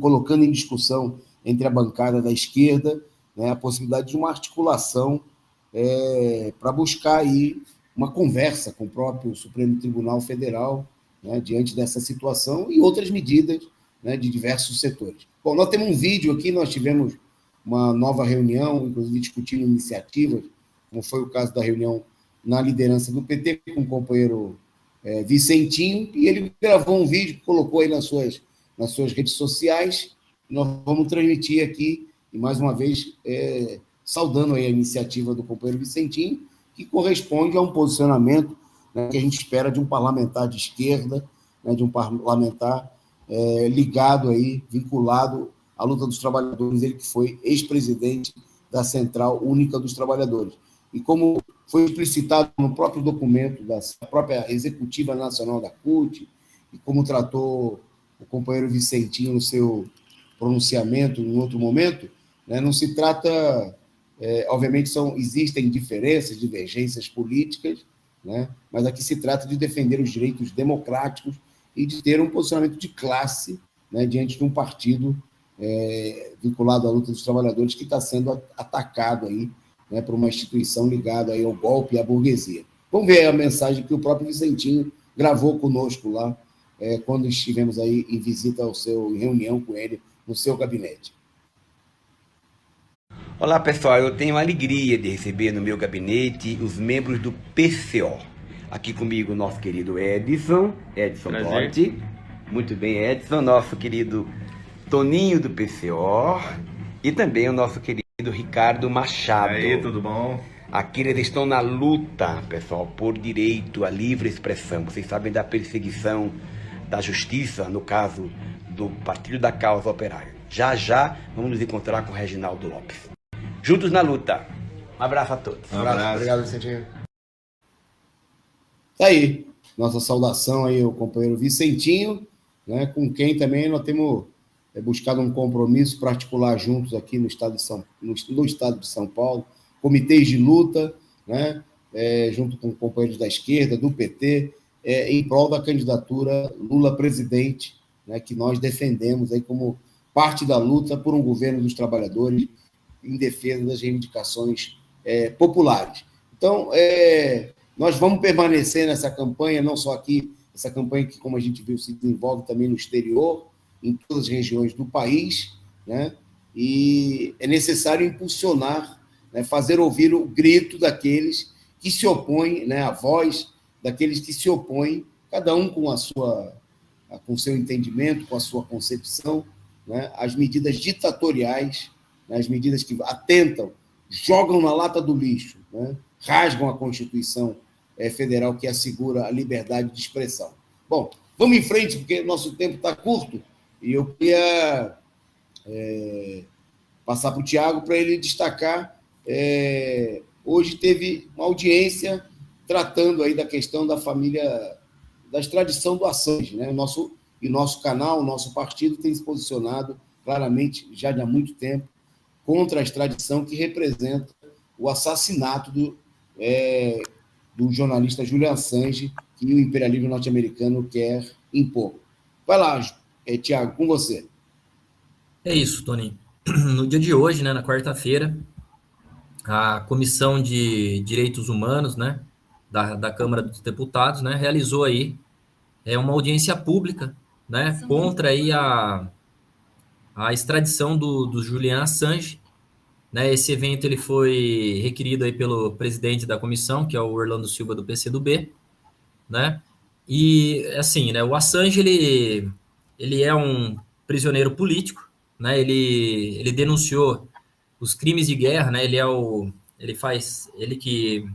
colocando em discussão entre a bancada da esquerda, né, a possibilidade de uma articulação para buscar aí uma conversa com o próprio Supremo Tribunal Federal, né, diante dessa situação e outras medidas, né, de diversos setores. Bom, nós temos um vídeo aqui, nós tivemos uma nova reunião, inclusive discutindo iniciativas, como foi o caso da reunião na liderança do PT com o companheiro Vicentinho, e ele gravou um vídeo, colocou aí nas suas redes sociais, nós vamos transmitir aqui, e mais uma vez saudando aí a iniciativa do companheiro Vicentinho, que corresponde a um posicionamento, né, que a gente espera de um parlamentar de esquerda, né, de um parlamentar ligado aí, vinculado à luta dos trabalhadores, ele que foi ex-presidente da Central Única dos Trabalhadores. E como foi explicitado no próprio documento da própria Executiva Nacional da CUT, e como tratou o companheiro Vicentinho no seu pronunciamento em outro momento, né, não se trata... obviamente existem diferenças, divergências políticas, né? Mas aqui se trata de defender os direitos democráticos e de ter um posicionamento de classe, né, diante de um partido vinculado à luta dos trabalhadores que está sendo atacado aí, né, por uma instituição ligada aí ao golpe e à burguesia. Vamos ver a mensagem que o próprio Vicentinho gravou conosco lá, quando estivemos aí em visita em reunião com ele no seu gabinete. Olá pessoal, eu tenho a alegria de receber no meu gabinete os membros do PCO. Aqui comigo o nosso querido Edson Dotti. Muito bem, Edson, nosso querido Toninho do PCO e também o nosso querido Ricardo Machado. E aí, tudo bom? Aqui eles estão na luta, pessoal, por direito à livre expressão. Vocês sabem da perseguição da justiça, no caso do Partido da Causa Operária. Já já vamos nos encontrar com o Reginaldo Lopes. Juntos na luta. Um abraço a todos. Um abraço. Obrigado, Vicentinho. Tá aí, nossa saudação aí ao companheiro Vicentinho, né, com quem também nós temos buscado um compromisso para articular juntos aqui no estado de São Paulo, comitês de luta, né, junto com companheiros da esquerda, do PT, em prol da candidatura Lula presidente, né, que nós defendemos aí como parte da luta por um governo dos trabalhadores em defesa das reivindicações populares. Então, nós vamos permanecer nessa campanha, não só aqui, essa campanha que, como a gente viu, se desenvolve também no exterior, em todas as regiões do país, né? E é necessário impulsionar, né, fazer ouvir o grito daqueles que se opõem, né, a voz daqueles que se opõem, cada um com com seu entendimento, com a sua concepção, né, às medidas ditatoriais, né, as medidas que atentam, jogam na lata do lixo, né, rasgam a Constituição Federal que assegura a liberdade de expressão. Bom, vamos em frente, porque nosso tempo está curto, e eu queria passar para o Tiago para ele destacar. Hoje teve uma audiência tratando aí da questão da família, da extradição do Assange, né? Nosso canal, o nosso partido tem se posicionado claramente, já há muito tempo, contra a extradição que representa o assassinato do jornalista Julian Assange, que o imperialismo norte-americano quer impor. Vai lá, Tiago, com você. É isso, Tony. No dia de hoje, né, na quarta-feira, a Comissão de Direitos Humanos, né, da Câmara dos Deputados, né, realizou aí uma audiência pública, né, contra aí a extradição do Julian Assange, né. Esse evento ele foi requerido aí pelo presidente da comissão, que é o Orlando Silva do PCdoB, né. E assim, né, o Assange ele é um prisioneiro político, né. Ele denunciou os crimes de guerra, né. Ele que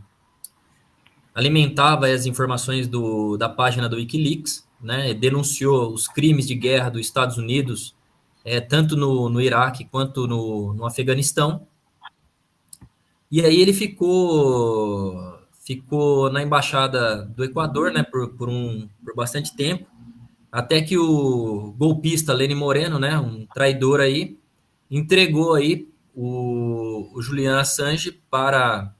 alimentava as informações da página do WikiLeaks, né. Denunciou os crimes de guerra dos Estados Unidos, tanto no Iraque quanto no Afeganistão. E aí ele ficou na embaixada do Equador, né, por bastante tempo, até que o golpista Lenin Moreno, né, um traidor aí, entregou aí o Julian Assange para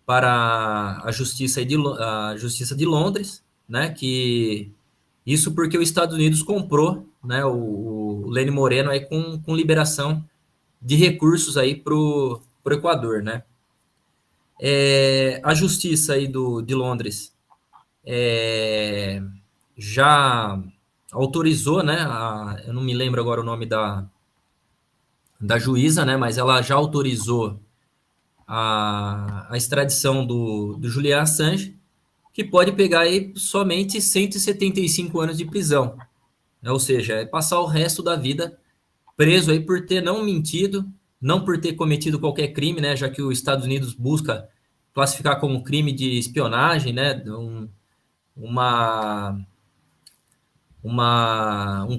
a justiça de Londres, né, que isso porque os Estados Unidos comprou, né, o Lenin Moreno aí com liberação de recursos aí pro Equador, né. A justiça aí de Londres já autorizou, né, eu não me lembro agora o nome da juíza, né, mas ela já autorizou a extradição do Julian Assange, que pode pegar aí somente 175 anos de prisão, né, ou seja, passar o resto da vida preso aí por ter não mentido, não por ter cometido qualquer crime, né, já que os Estados Unidos busca classificar como crime de espionagem, né, um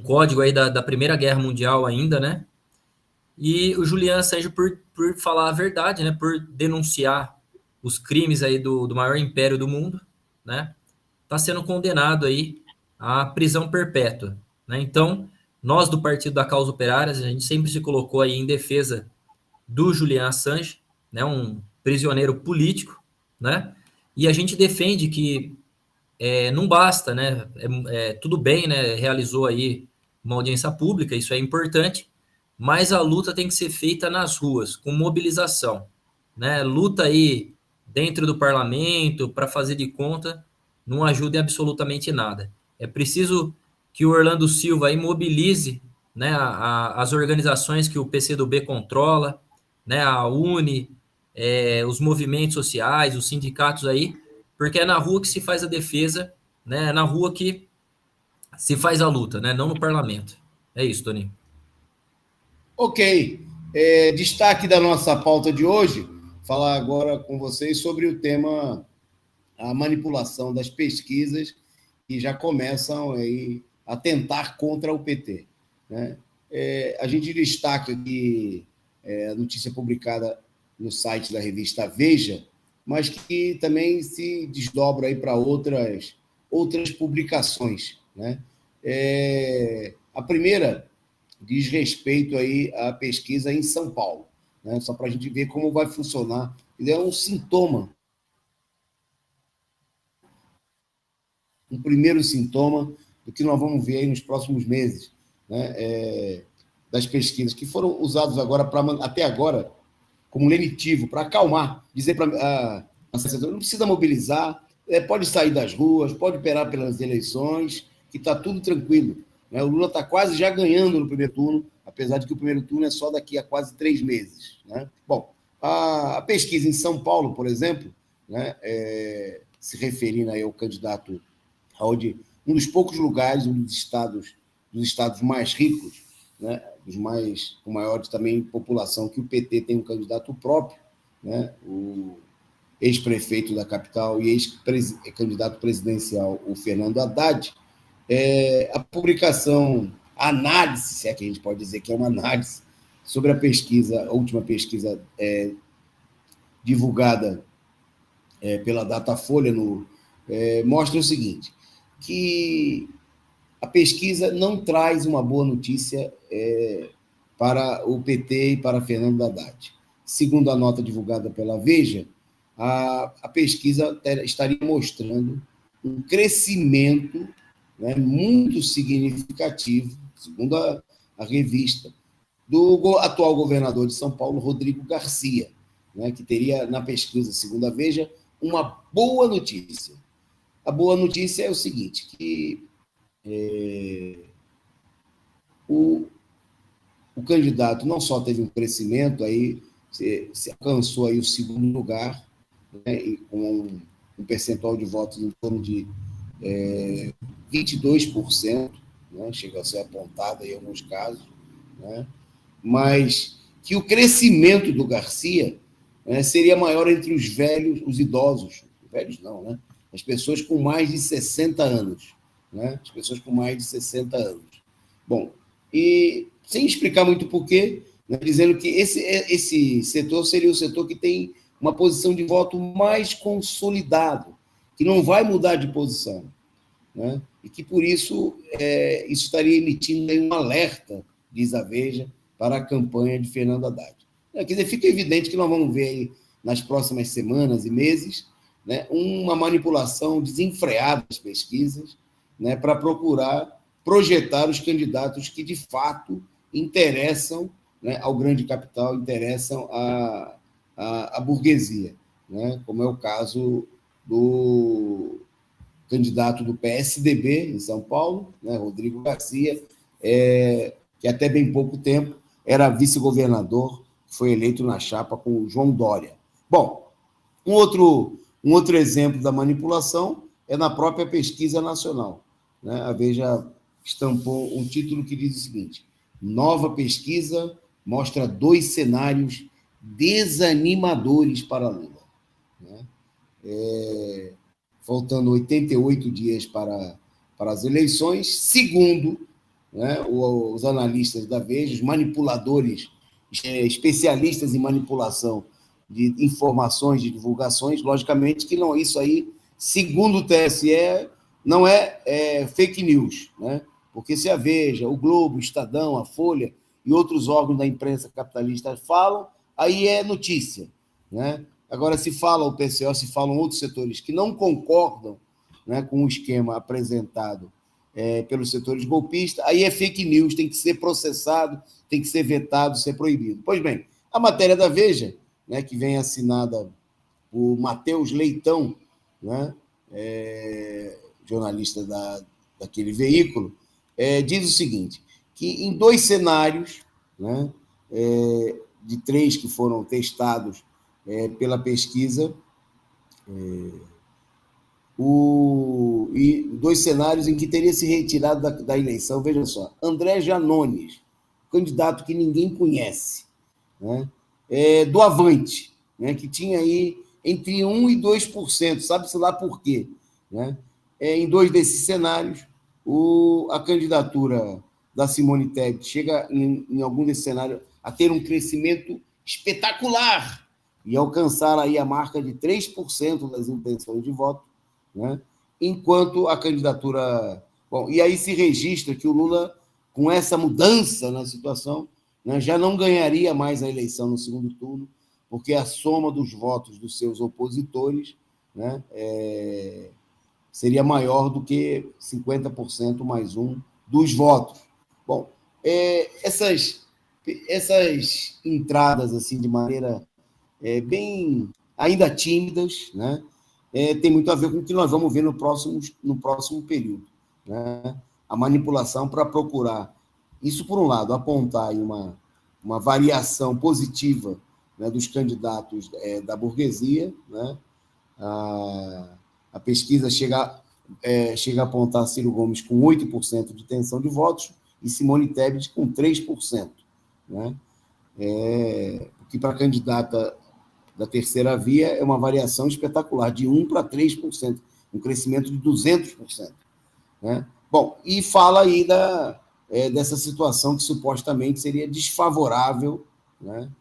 código aí da Primeira Guerra Mundial ainda, né, e o Julian Assange por falar a verdade, né, por denunciar os crimes aí do maior império do mundo, né, está sendo condenado aí à prisão perpétua, né. Então, nós do Partido da Causa Operária, a gente sempre se colocou aí em defesa do Julian Assange, né, um prisioneiro político, né, e a gente defende que não basta, né, tudo bem, né, realizou aí uma audiência pública, isso é importante, mas a luta tem que ser feita nas ruas, com mobilização, né, luta aí dentro do parlamento, para fazer de conta, não ajuda em absolutamente nada. É preciso que o Orlando Silva aí mobilize, né, as organizações que o PCdoB controla, né, a UNE, os movimentos sociais, os sindicatos aí, porque é na rua que se faz a defesa, né, é na rua que se faz a luta, né, não no parlamento. É isso, Toninho. Ok. Destaque da nossa pauta de hoje, falar agora com vocês sobre o tema, a manipulação das pesquisas que já começam aí a tentar contra o PT, né? A gente destaca aqui a notícia publicada no site da revista Veja, mas que também se desdobra aí para outras publicações, né? A primeira diz respeito aí à pesquisa em São Paulo, né? Só para a gente ver como vai funcionar. Ele é um sintoma, um primeiro sintoma do que nós vamos ver aí nos próximos meses, né? Das pesquisas que foram usadas agora até agora como lenitivo, para acalmar, dizer para a sociedade, não precisa mobilizar, pode sair das ruas, pode operar pelas eleições, que está tudo tranquilo, né? O Lula está quase já ganhando no primeiro turno, apesar de que o primeiro turno é só daqui a quase 3 meses, né? Bom, a pesquisa em São Paulo, por exemplo, né, se referindo aí ao candidato, onde um dos poucos lugares, um dos estados mais ricos, né, com maiores também população, que o PT tem um candidato próprio, né, o ex-prefeito da capital e ex-candidato presidencial, o Fernando Haddad. A publicação, a análise, se é que a gente pode dizer que é uma análise, sobre a última pesquisa divulgada pela Datafolha, mostra o seguinte, que a pesquisa não traz uma boa notícia para o PT e para Fernando Haddad. Segundo a nota divulgada pela Veja, a pesquisa estaria mostrando um crescimento, né, muito significativo, segundo a revista, do atual governador de São Paulo, Rodrigo Garcia, né, que teria, na pesquisa, segundo a Veja, uma boa notícia. A boa notícia é o seguinte, que o candidato não só teve um crescimento, aí se alcançou aí o segundo lugar, né, e com um percentual de votos em torno de 22%, né, chega a ser apontado em alguns casos, né, mas que o crescimento do Garcia, né, seria maior entre os velhos, os idosos, velhos não, né, as pessoas com mais de 60 anos, né, as pessoas com mais de 60 anos. Bom, e sem explicar muito porquê, né, dizendo que esse setor seria o setor que tem uma posição de voto mais consolidado, que não vai mudar de posição, né, e que, por isso, isso estaria emitindo aí um alerta, diz a Veja, para a campanha de Fernando Haddad. Quer dizer, fica evidente que nós vamos ver aí, nas próximas semanas e meses, né, uma manipulação desenfreada das pesquisas, né, para procurar projetar os candidatos que, de fato, interessam, né, ao grande capital, interessam à burguesia, né, como é o caso do candidato do PSDB em São Paulo, né, Rodrigo Garcia, que até bem pouco tempo era vice-governador, foi eleito na chapa com o João Dória. Bom, um outro exemplo da manipulação é na própria pesquisa nacional, né? A Veja estampou um título que diz o seguinte: nova pesquisa mostra 2 cenários desanimadores para Lula, né? Faltando 88 dias para as eleições, segundo, né, os analistas da Veja, os manipuladores, especialistas em manipulação de informações, de divulgações, logicamente que não, isso aí, segundo o TSE, não é fake news, né? Porque se a Veja, o Globo, o Estadão, a Folha e outros órgãos da imprensa capitalista falam, aí é notícia, né? Agora, se fala o PCO, se falam outros setores que não concordam, né, com o esquema apresentado pelos setores golpistas, aí é fake news, tem que ser processado, tem que ser vetado, ser proibido. Pois bem, a matéria da Veja, né, que vem assinada por Matheus Leitão, né, jornalista daquele veículo, diz o seguinte, que em 2 cenários, né, de 3 que foram testados pela pesquisa, e 2 cenários em que teria se retirado da eleição, veja só, André Janones, candidato que ninguém conhece, né, do Avante, né, que tinha aí entre 1% e 2%, sabe-se lá por quê, né? Em 2 desses cenários, a candidatura da Simone Tebet chega, em algum desses cenários, a ter um crescimento espetacular, e alcançar aí a marca de 3% das intenções de voto, né? Enquanto a candidatura... Bom, e aí se registra que o Lula, com essa mudança na situação, né, já não ganharia mais a eleição no segundo turno, porque a soma dos votos dos seus opositores, né, seria maior do que 50% mais um dos votos. Bom, essas entradas assim de maneira bem ainda tímidas, né, tem muito a ver com o que nós vamos ver no próximo período, né? A manipulação para procurar, isso por um lado, apontar aí uma variação positiva, né, dos candidatos da burguesia, né? A pesquisa chega a apontar Ciro Gomes com 8% de intenção de votos e Simone Tebet com 3%, né? Porque para a candidata da terceira via é uma variação espetacular, de 1% para 3%, um crescimento de 200%. Né? Bom, e fala aí dessa situação que supostamente seria desfavorável, né,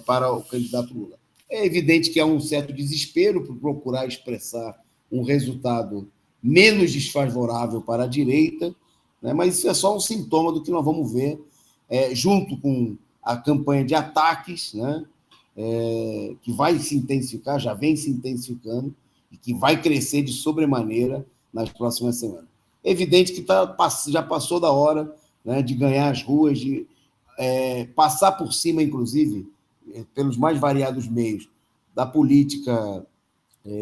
para o candidato Lula. É evidente que há um certo desespero por procurar expressar um resultado menos desfavorável para a direita, né, mas isso é só um sintoma do que nós vamos ver, junto com a campanha de ataques, né, que vai se intensificar, já vem se intensificando, e que vai crescer de sobremaneira nas próximas semanas. É evidente que já passou da hora, né, de ganhar as ruas, de passar por cima, inclusive, pelos mais variados meios da política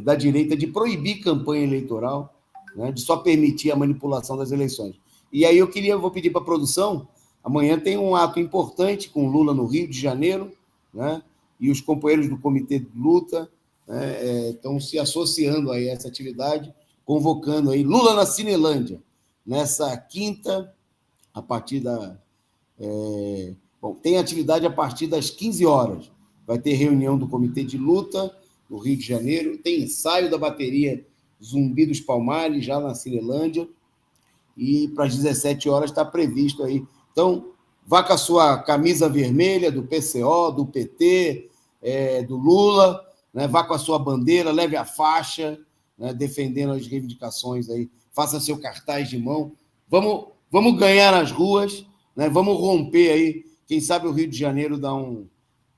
da direita, de proibir campanha eleitoral, né, de só permitir a manipulação das eleições. E aí vou pedir para a produção, amanhã tem um ato importante com Lula no Rio de Janeiro, né, e os companheiros do Comitê de Luta, né, estão se associando a essa atividade, convocando aí Lula na Cinelândia, nessa quinta, a partir tem atividade a partir das 15 horas. Vai ter reunião do Comitê de Luta no Rio de Janeiro, tem ensaio da bateria Zumbi dos Palmares, já na Cinelândia, e para as 17 horas está previsto aí. Então, vá com a sua camisa vermelha do PCO, do PT, do Lula, né? Vá com a sua bandeira, leve a faixa, né, defendendo as reivindicações aí, faça seu cartaz de mão, vamos ganhar nas ruas, né, vamos romper aí, quem sabe o Rio de Janeiro dá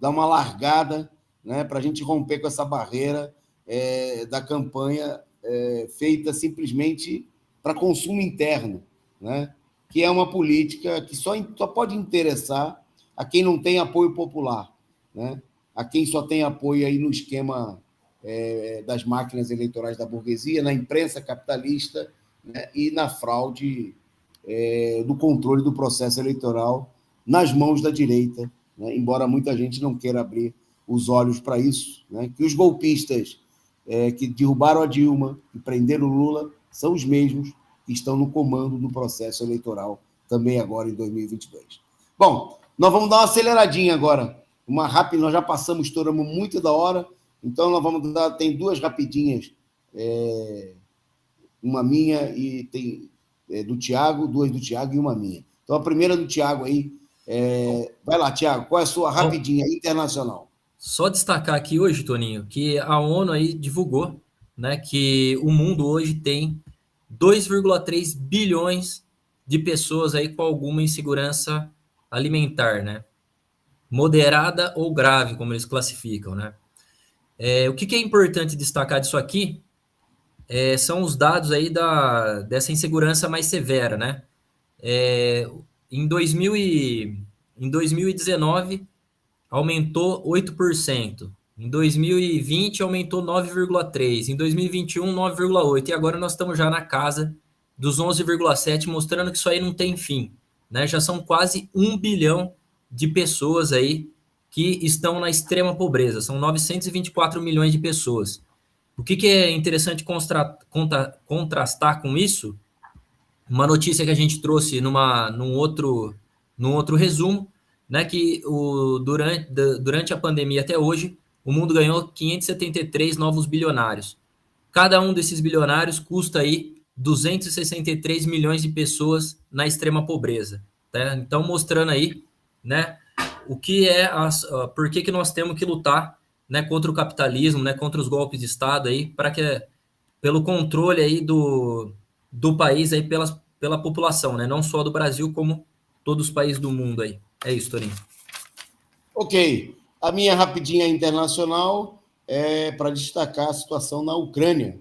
uma largada, né, para a gente romper com essa barreira da campanha feita simplesmente para consumo interno, né, que é uma política que só pode interessar a quem não tem apoio popular, né, a quem só tem apoio aí no esquema das máquinas eleitorais da burguesia, na imprensa capitalista, né, e na fraude do controle do processo eleitoral nas mãos da direita, né, embora muita gente não queira abrir os olhos para isso, né, que os golpistas que derrubaram a Dilma e prenderam o Lula são os mesmos que estão no comando do processo eleitoral também agora em 2022. Bom, nós vamos dar uma aceleradinha agora, uma rápida, nós já estouramos muito da hora. Então, nós vamos dar, tem duas rapidinhas, uma minha e tem do Tiago, duas do Tiago e uma minha. Então, a primeira do Tiago aí, vai lá, Tiago, qual é a sua rapidinha internacional? Só destacar aqui hoje, Toninho, que a ONU aí divulgou, né, que o mundo hoje tem 2,3 bilhões de pessoas aí com alguma insegurança alimentar, né? Moderada ou grave, como eles classificam, né? O que é importante destacar disso aqui são os dados aí dessa insegurança mais severa, né? Em 2019, aumentou 8%. Em 2020, aumentou 9,3%. Em 2021, 9,8%. E agora nós estamos já na casa dos 11,7%, mostrando que isso aí não tem fim, né? Já são quase 1 bilhão de pessoas aí que estão na extrema pobreza. São 924 milhões de pessoas. O que é interessante contrastar com isso? Uma notícia que a gente trouxe num outro resumo, né, que durante a pandemia até hoje, o mundo ganhou 573 novos bilionários. Cada um desses bilionários custa aí 263 milhões de pessoas na extrema pobreza. Tá? Então, mostrando aí, né, o que por que nós temos que lutar né, contra o capitalismo, né, contra os golpes de Estado aí, para que pelo controle aí do país aí pela população, né, não só do Brasil, como todos os países do mundo aí. É isso, Torinho. Ok. A minha rapidinha internacional é para destacar a situação na Ucrânia,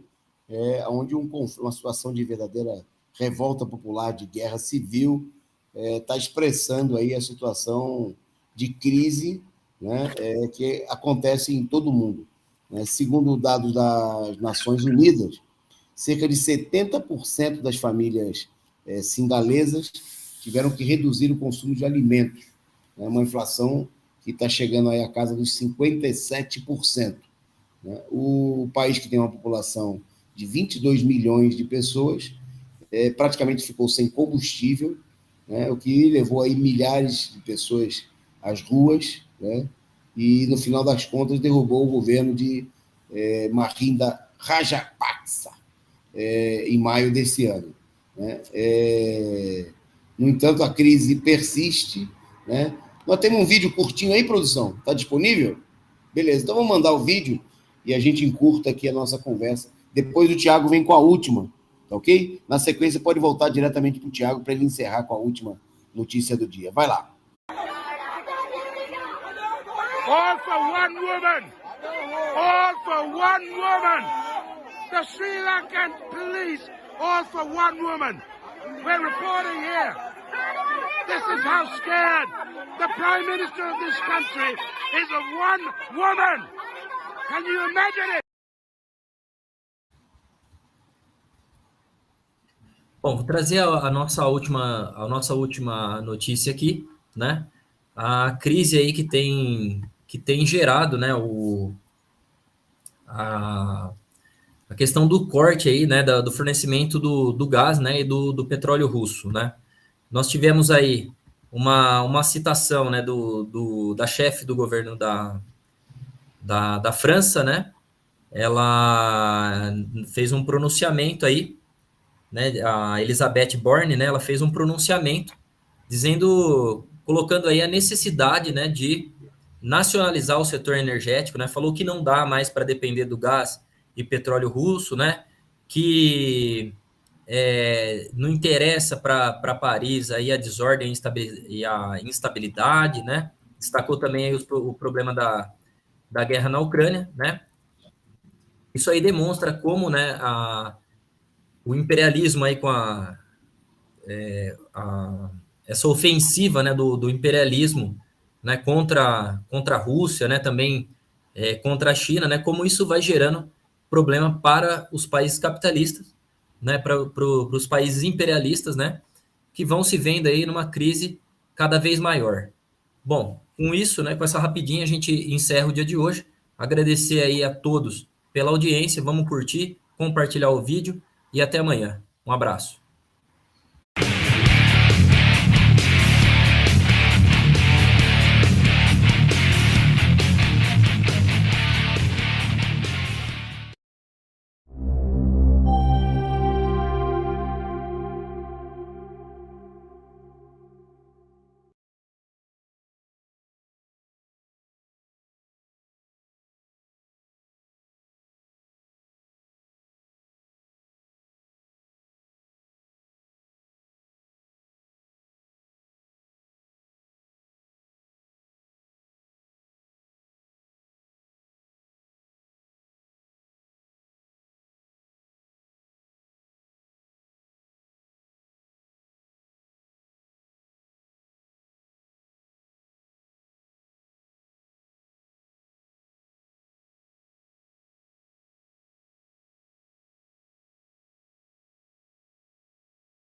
onde uma situação de verdadeira revolta popular, de guerra civil, está expressando aí a situação de crise, né, que acontece em todo o mundo. Né? Segundo dados das Nações Unidas, cerca de 70% das famílias singalesas tiveram que reduzir o consumo de alimentos. Né? Uma inflação que está chegando aí à casa dos 57%. Né? O país que tem uma população de 22 milhões de pessoas praticamente ficou sem combustível, né? O que levou aí milhares de pessoas às ruas, né? E, no final das contas, derrubou o governo de Mahinda Rajapaksa em maio desse ano. Né? No entanto, a crise persiste. Né? Nós temos um vídeo curtinho aí, produção? Está disponível? Beleza, então vamos mandar o vídeo e a gente encurta aqui a nossa conversa. Depois o Thiago vem com a última, tá ok? Na sequência, pode voltar diretamente para o Thiago para ele encerrar com a última notícia do dia. Vai lá. All for one woman! All for one woman! The Sri Lankan police, all for one woman! We're reporting here. This is how scared the Prime Minister of this country is of one woman! Can you imagine it? Bom, vou trazer a nossa última notícia aqui, né? A crise aí que tem gerado, né, a questão do corte aí, né, do fornecimento do gás, né, e do petróleo russo, né? Nós tivemos aí uma citação, né, da chefe do governo da França, né? Ela fez um pronunciamento aí, né, a Elisabeth Borne, né, ela fez um pronunciamento colocando aí a necessidade, né, de nacionalizar o setor energético, né, falou que não dá mais para depender do gás e petróleo russo, né, que não interessa para Paris aí a desordem e a instabilidade, né, destacou também aí o problema da guerra na Ucrânia, né. Isso aí demonstra como, né, o imperialismo aí com essa ofensiva, né, do imperialismo, né, contra a Rússia, né, também contra a China, né, como isso vai gerando problema para os países capitalistas, né, para os países imperialistas, né, que vão se vendo aí numa crise cada vez maior. Bom, com isso, né, com essa rapidinha, a gente encerra o dia de hoje. Agradecer aí a todos pela audiência, vamos curtir, compartilhar o vídeo e até amanhã. Um abraço.